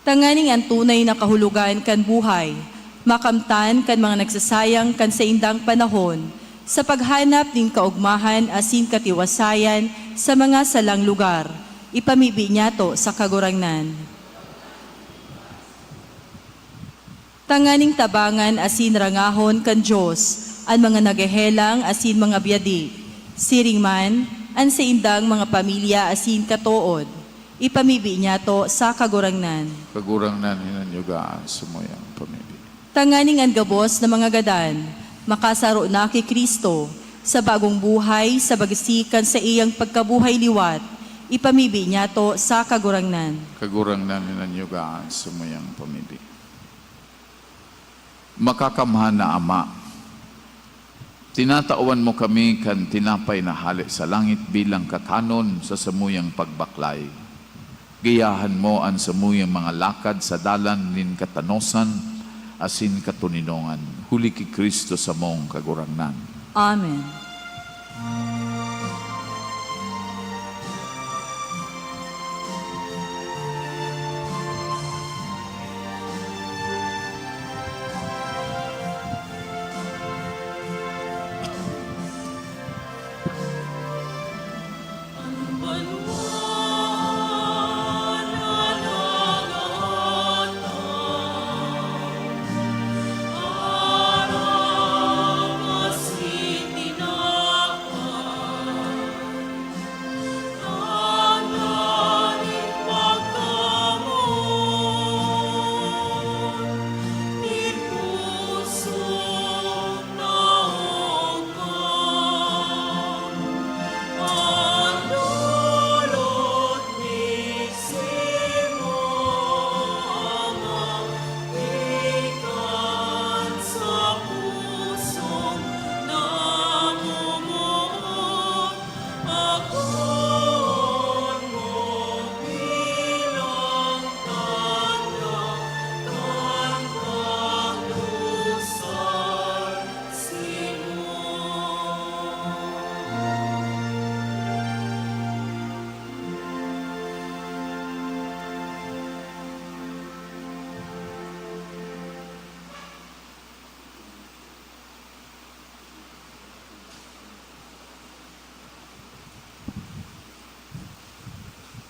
Tanganing ang tunay na kahulugan kan buhay, makamtan kan mga nagsasayang kan sa indang panahon, sa paghanap ng kaugmahan asin katiwasayan sa mga salang lugar. Ipamibi niya to sa kagurangnan. Tanganing tabangan asin rangahon kan Diyos, ang mga nagahelang asin mga biyadi, siring man, an sa indang mga pamilya asin katood. Ipamibi niya to sa kagurangnan. Kagurangnan hinanyugaan sa muyang pamibi. Tanganing ang gabos na mga gadan, makasaro na kay Kristo, sa bagong buhay, sa bagasikan sa iyang pagkabuhay liwat, ipamibi niya to sa kagurangnan. Kagurang na ninanyugaan sa muyang pamili. Makakamhan na Ama, tinatawan mo kami kan tinapay na hali sa langit bilang kakanon sa samuyang pagbaklay. Gayahan mo ang samuyang mga lakad sa dalan nin katanosan, asin katuninongan. Huli ki Kristo sa mong kagurangnan. Amen.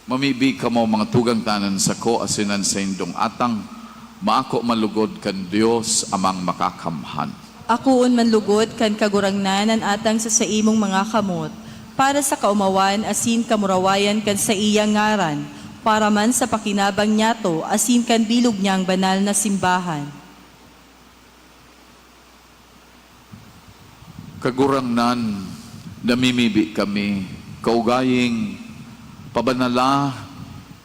Mamibi ka mo mga tugang tanan sa ko asinan sa indong atang, maako malugod kan Dios amang makakamhan. Akuon manlugod kan kagurangnan an atang sa imong mga kamot, para sa kaumawan asin kamurawayan kan sa iyang ngaran, para man sa pakinabang niyato asin kan bilog niyang banal na simbahan. Kagurangnan, namimibi kami, kaugaying pabanala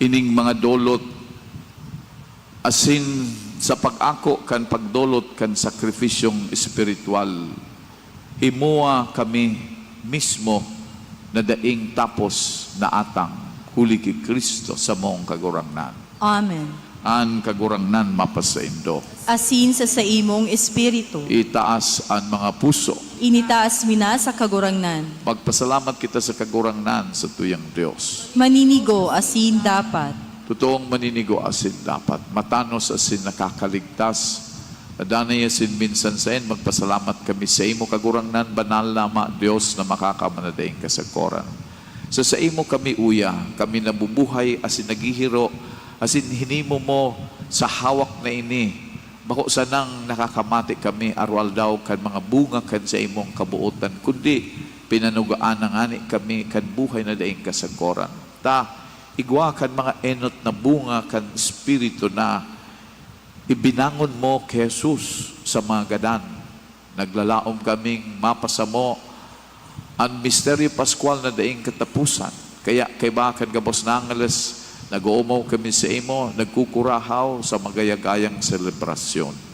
ining mga dolot, asin sa pag-ako kan pagdolot kan sakrifisyong espiritual, himuwa kami mismo na daing tapos na atang huli ki Kristo sa mong kagurangnan. Amen. An kagurangnan mapasaindo. Asin sa imong espiritu, Itaas ang mga puso. initaas mina sa kagurangnan. Magpasalamat kita sa kagurangnan sa tuyang Diyos. Maninigo asin dapat. Totoong maninigo asin dapat. Matanos asin nakakaligtas. Adanay asin minsan sa en, magpasalamat kami sa imo kagurangnan, banal na Diyos na makakamanaday kasakoran. Sa imo kami uya, kami nabubuhay asin nagihiro, asin hinimo mo sa hawak na ini. Bako sanang nakakamati kami arwal daw kan mga bunga kan sa imong kabuotan, kundi pinanugaan na ngani kami kan buhay na daing kasakoran. Ta, igwa kan mga enot na bunga kan espiritu na ibinangon mo kay Jesus sa mga gadan. Naglalaom kaming mapasamo ang misteryo Pascual na daing katapusan. Kaya kay bakan gabos nangalas, nag-uumaw kami sa imo, nagkukurahaw sa magayagayang selebrasyon.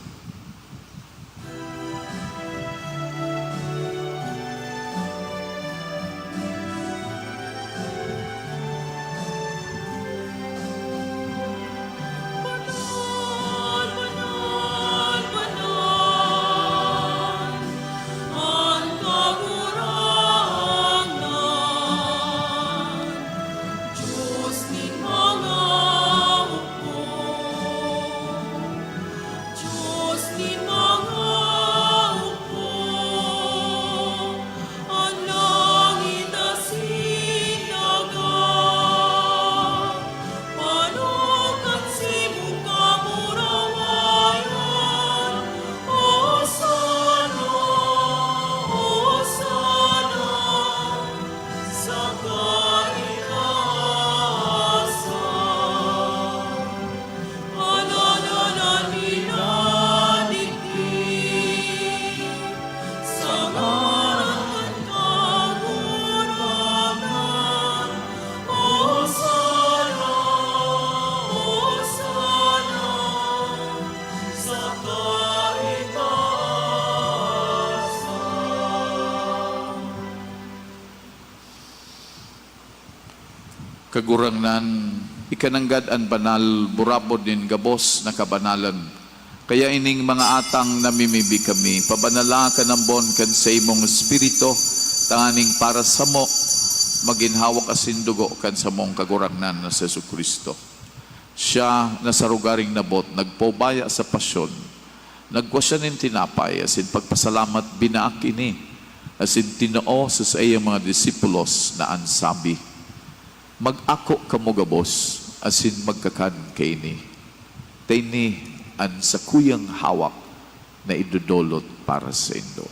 Diyos kagurangnan, ikananggad an banal, burabod din gabos na kabanalan. Kaya ining mga atang namimibi kami, pabanala ka ng bon kan sa imong espiritu, tanganing para sa mo, maginhawak asin dugo kan sa mong kagurangnan na sa Kristo. Siya na sa rugaring nabot, nagpobaya sa pasyon, nagwasya nin tinapay, asin pagpasalamat binaak ini, asin tinoo sa iyang mga disipulos na ansabi, mag-ako kamo gabos, asin magkakan kaini. Tayni an sa kuyang hawak na idudolot para sa indo.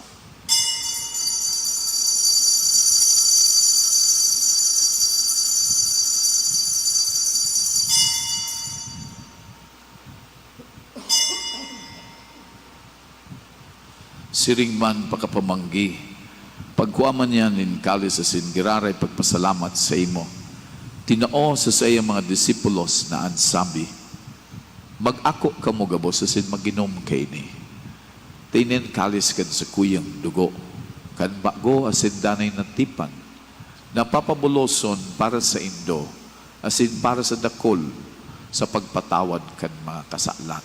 Siring man pakapamanggi, pagkuaman niya nin kalis sa singiraray pagpasalamat sa imo. Tinao sa iyang mga disipulos na ansabi, mag-ako kamo gabos asin maginom kay ni. Tinin kalis kan sa kuyang dugo, kan bago asin danay natipan, napapabuloson para sa indo, asin para sa dakol, sa pagpatawad kan mga kasalan.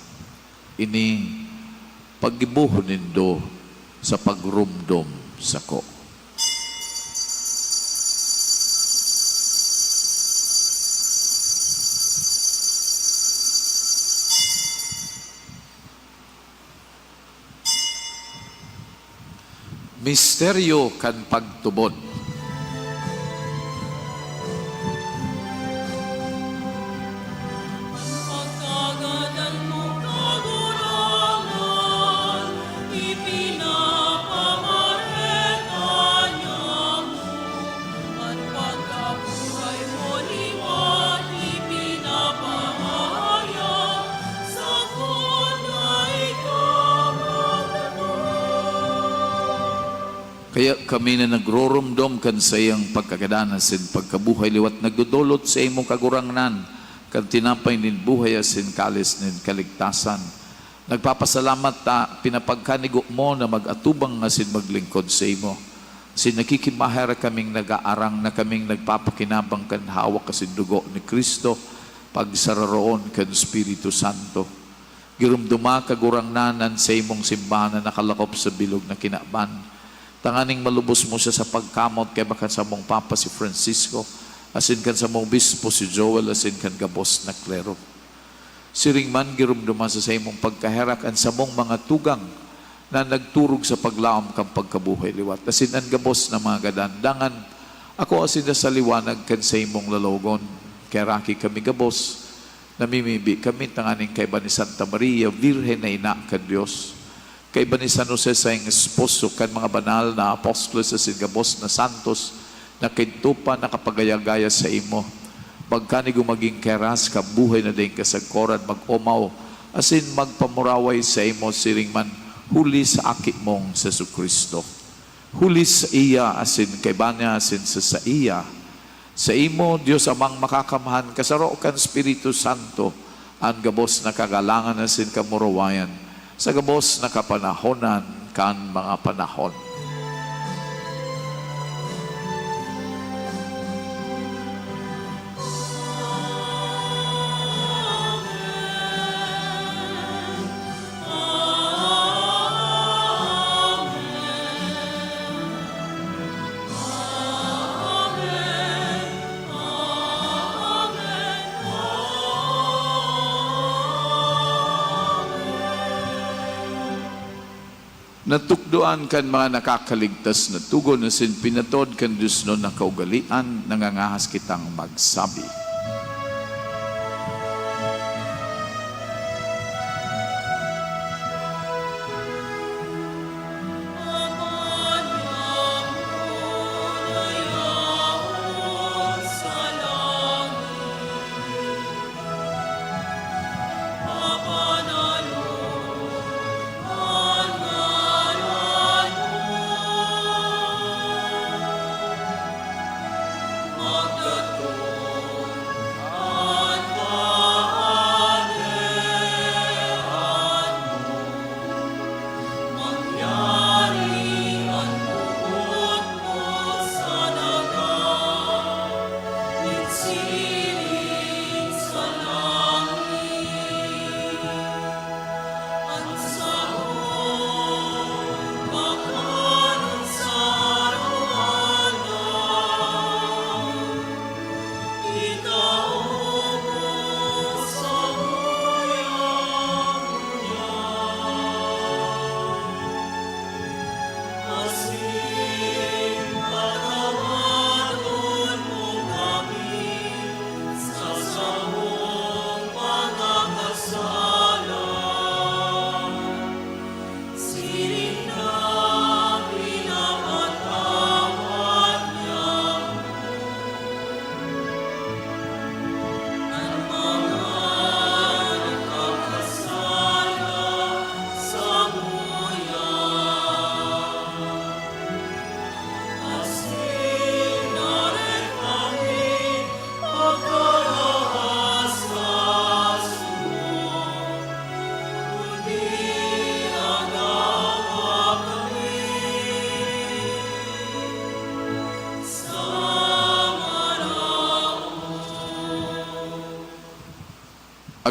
Ini paggibuhon nindo sa pagrumdom sa ko. Misteryo kan pagtubod. Pagkaganan mo kagurangan, ipinapamareta niya mo. At pagkabuhay mo liwan, ipinapamahaya sa kunay Kaya kami na nagrorumdom kan sa iyang pagkakadanas asin pagkabuhay liwat nagdudulot sa imong kagurangnan kan tinapay nin buhay asin kalis nin kaligtasan. Nagpapasalamat ta pinapagkanigo mo na mag-atubang asin maglingkod sa imo. Asin nakikimahera kaming nag-aarang na kaming nagpapakinabang kan hawak asin dugo ni Kristo pagsararoon kan Espiritu Santo. Girumduma kagurangnanan sa imong simbahan na nakalakop sa bilog na kinaban. Tanganing malubos mo siya sa pagkamot kay bakan sa mong Papa si Francisco, asin kan sa mong Bispo si Joel, asin kan gabos na klero. Siring man girumduma sa imong pagkaherak an sa mong mga tugang na nagturog sa paglaom kang pagkabuhay liwat. Asin an gabos na mga gadandangan, ako asin na sa liwanag kan sa imong lalogon, kay raki kami gabos, namimibi kami tanganing kay ba ni Santa Maria, Virhen na ina kan Diyos. Kay ba ni San Jose sa iyong esposo kan mga banal na apostolos sa sigabos na santos na kintupa nakapagayagaya sa imo. Pagkani gumaging keras ka buhay na din kasagkoran mag-umaw asin magpamuraway sa imo siring man huli sa aki mong sa Kristo. Huli sa iya asin kay banya asin sa iya. Sa imo Dios amang makakamahan kasaro kan Espiritu Santo ang gabos na kagalangan asin kamurawayan sa gabos na kapanahonan kan mga panahon. Natukdoan kan mga nakakaligtas na tugon na sin pinatod kan Diyos no na kaugalian, nangangahas kitang magsabi.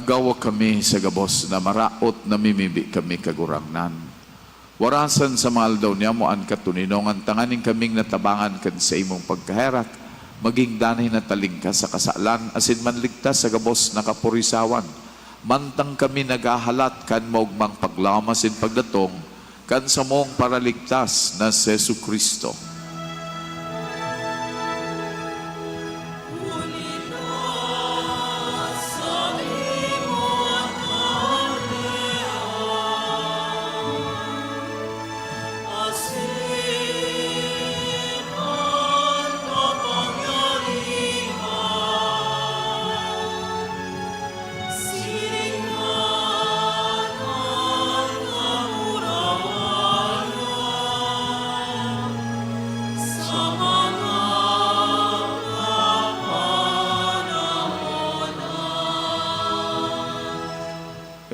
Gawa kami sa gabos na maraot na mimibi kami kagurangnan. Warasan sa mahal daw niya mo ang katuninongan tanganing kaming natabangan kan sa imong pagkaherak, maging danay na taling ka sa kasalan, asin manligtas sa gabos na kapurisawan. Mantang kami nagahalat kan maugmang paglamasin pagdatong, kan sa mong paraligtas na si Jesu Kristo.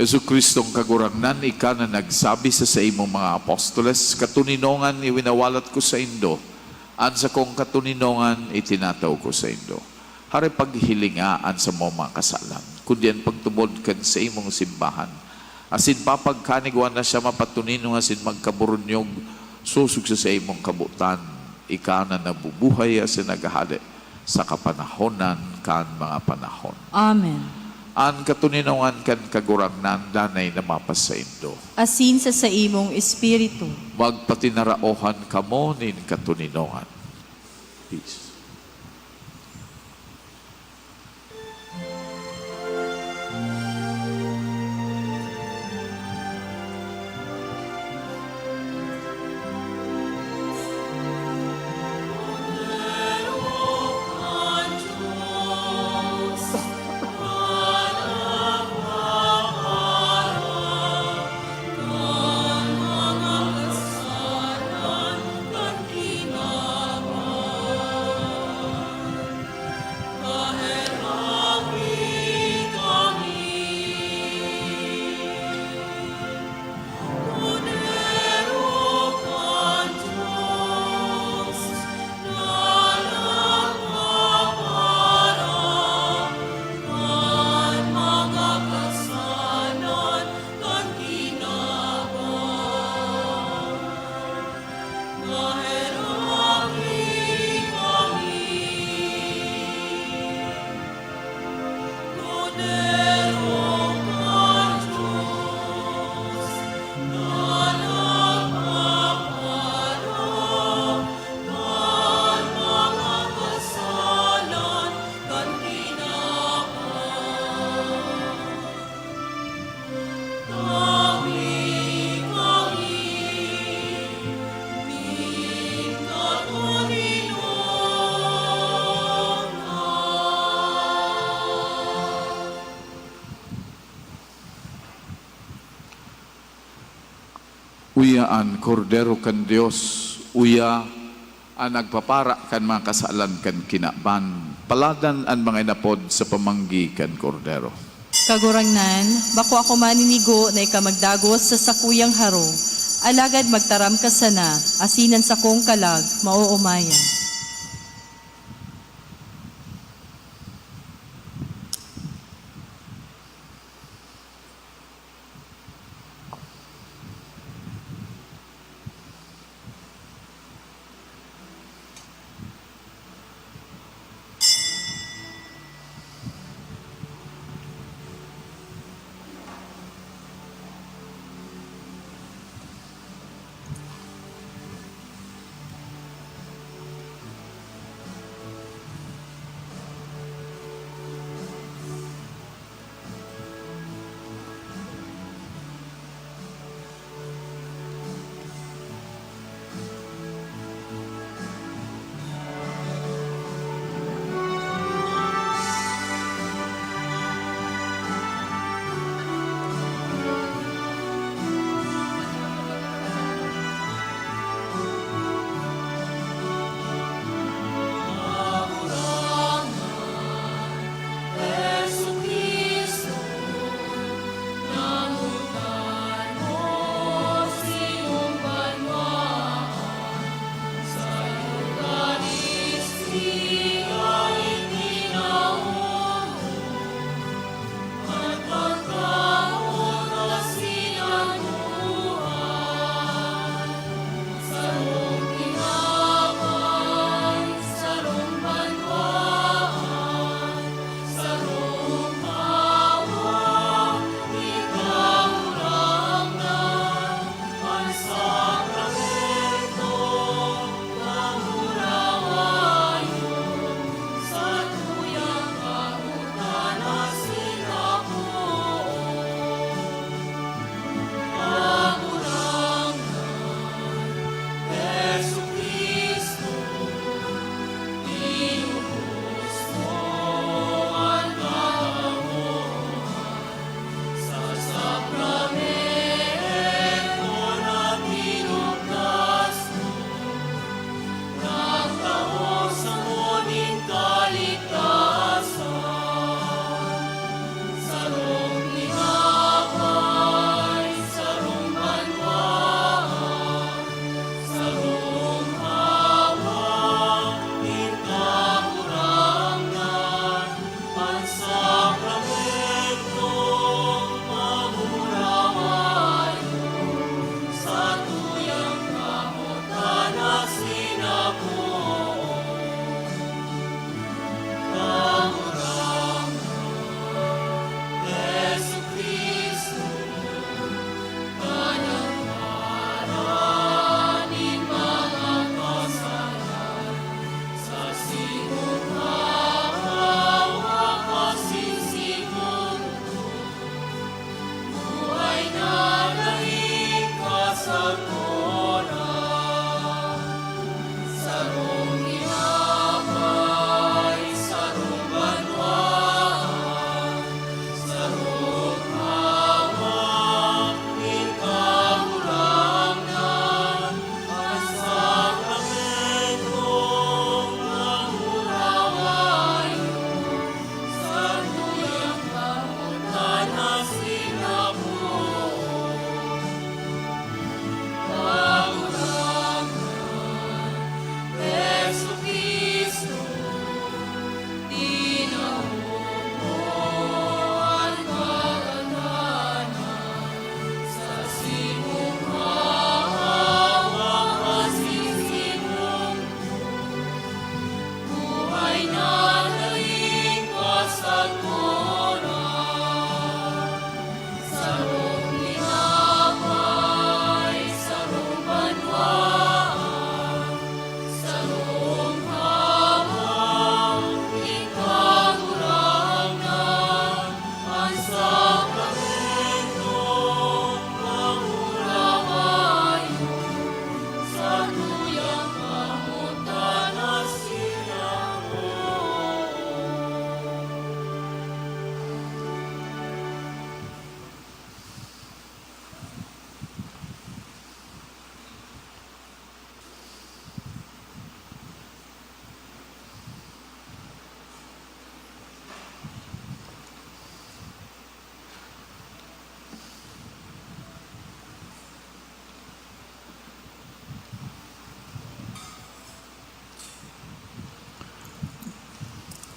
Yesu Kristong kagurangnan, ika na nagsabi sa imong mga apostoles, katuninongan iwinawalat ko sa indo, ansa kong katuninongan itinataw ko sa indo. Hari paghilingaan sa mga kasalan, kundi ang pagtubod kan sa imong simbahan. Asin papagkanigwan na siya mapatuninong asin magkaburunyog, susug sa imong kabutan, ika na nabubuhay asin naghahali sa kapanahonan kan mga panahon. Amen. Ang katuninongan kan kagurangnan danay na mapas sa indo. Asin sa imong espiritu. Magpatinaraohan kamo nin katuninongan. Peace. Uya an kordero kan Dios, uya ang nagpapara kan mga kasalan kan kinaban, paladan ang mga inapod sa pamanggi kan kordero. Kagurangnan, bako ako maninigo na ikamagdagos sa sakuyang haro, alagad magtaram ka sana, asinan sa kong kalag, mauumayan.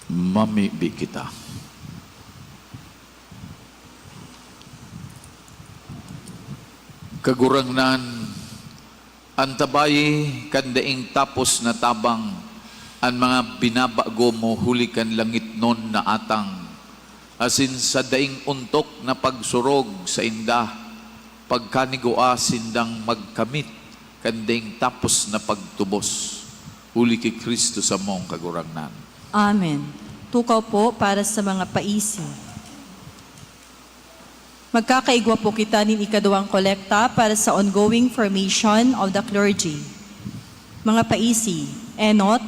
Mamibi kita. Kagurangnan, antabay kandaing tapos na tabang ang mga binabago mo hulikan langit non na atang asin sa daing untok na pagsurog sa inda pagkanigua sindang magkamit kandaing tapos na pagtubos huli kay Kristo sa mong kagurangnan. Amen. Tukaw po para sa mga paisi. Magkakaigwa po kita nin ikaduang kolekta para sa ongoing formation of the clergy. Mga paisi, enot,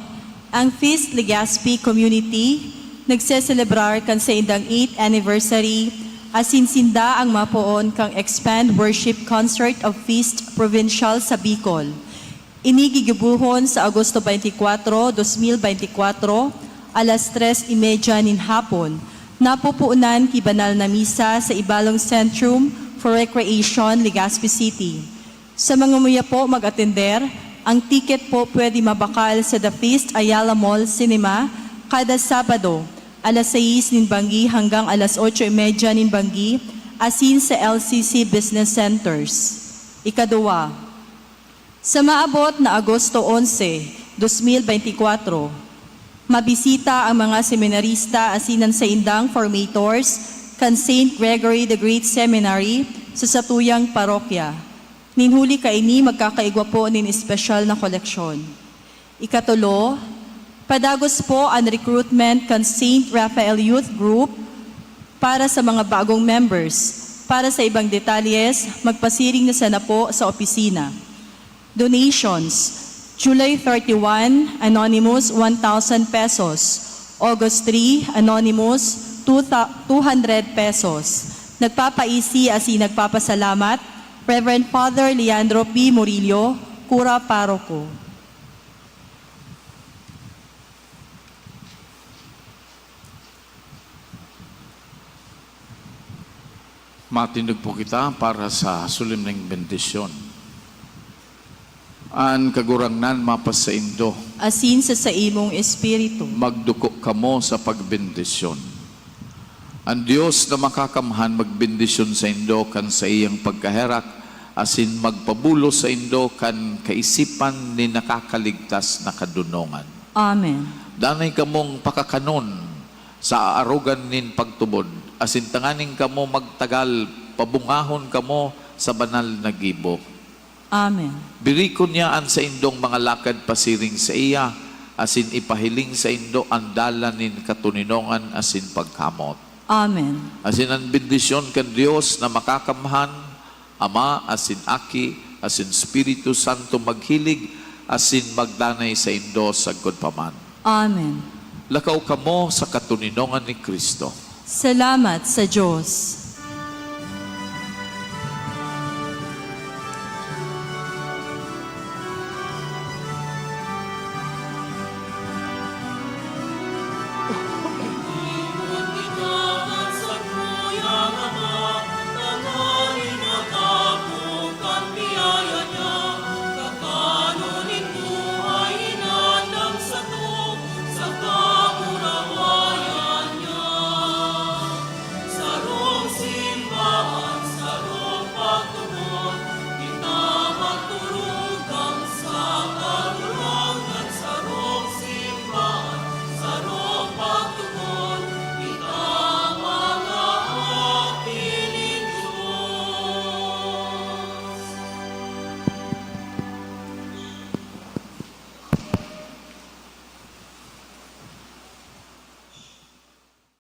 ang Feast Legazpi Community nagseselebrar kan sa indang 8th anniversary asinsinda ang mapoon kang Expand Worship Concert of Feast Provincial sa Bicol. Inigigibuhon sa Agosto 24, 2024, alas 3:30 nin hapon, napupuunan ki banal na misa sa Ibalong Centrum for Recreation, Legazpi City. Sa mga muya po mag-atender, ang ticket po pwede mabakal sa The Feast Ayala Mall Cinema kada Sabado, alas 6 nin Banggi hanggang alas 8:30 nin Banggi, asin sa LCC Business Centers. Ikaduwa, sa maabot na Agosto 11, 2024, mabisita ang mga seminarista asinan sa indang formators kan St. Gregory the Great Seminary sa satuyang parokya. Ninhuli kaini magkakaigwa po nin espesyal na koleksyon. Ikatulo, padagos po ang recruitment kan St. Raphael Youth Group para sa mga bagong members. Para sa ibang detalyes, magpasiring na sana po sa opisina. Donations, July 31, Anonymous, 1,000 pesos. August 3, Anonymous, 200 pesos. Nagpapaisi asi nagpapasalamat, Reverend Father Leandro P. Murillo, Kura Paroko. Matindig po kita para sa sulimning bendisyon. An kagurangnan mapas sa indo, Asin sa imong espiritu. magduko kamo sa pagbendisyon. Ang Diyos na makakamhan magbendisyon sa indo kan sa iyang pagkaherak, asin magpabulo sa indo kan kaisipan ni nakakaligtas na kadunongan. Amen. Danay kamong pakakanon sa aarugan nin pagtubod, asin tanganing kamo magtagal, pabungahon kamo sa banal na gibo. Amen. Birikon niyaan sa indong mga lakad pasiring sa iya, asin ipahiling sa indo ang dalanin katuninongan asin pagkamot. Amen. Asin ang bendisyon kan Diyos na makakamhan, Ama, asin Aki, asin Espiritu Santo maghilig, asin magdanay sa indo sagod paman. Amen. Lakaw kamo sa katuninongan ni Kristo. Salamat sa Diyos.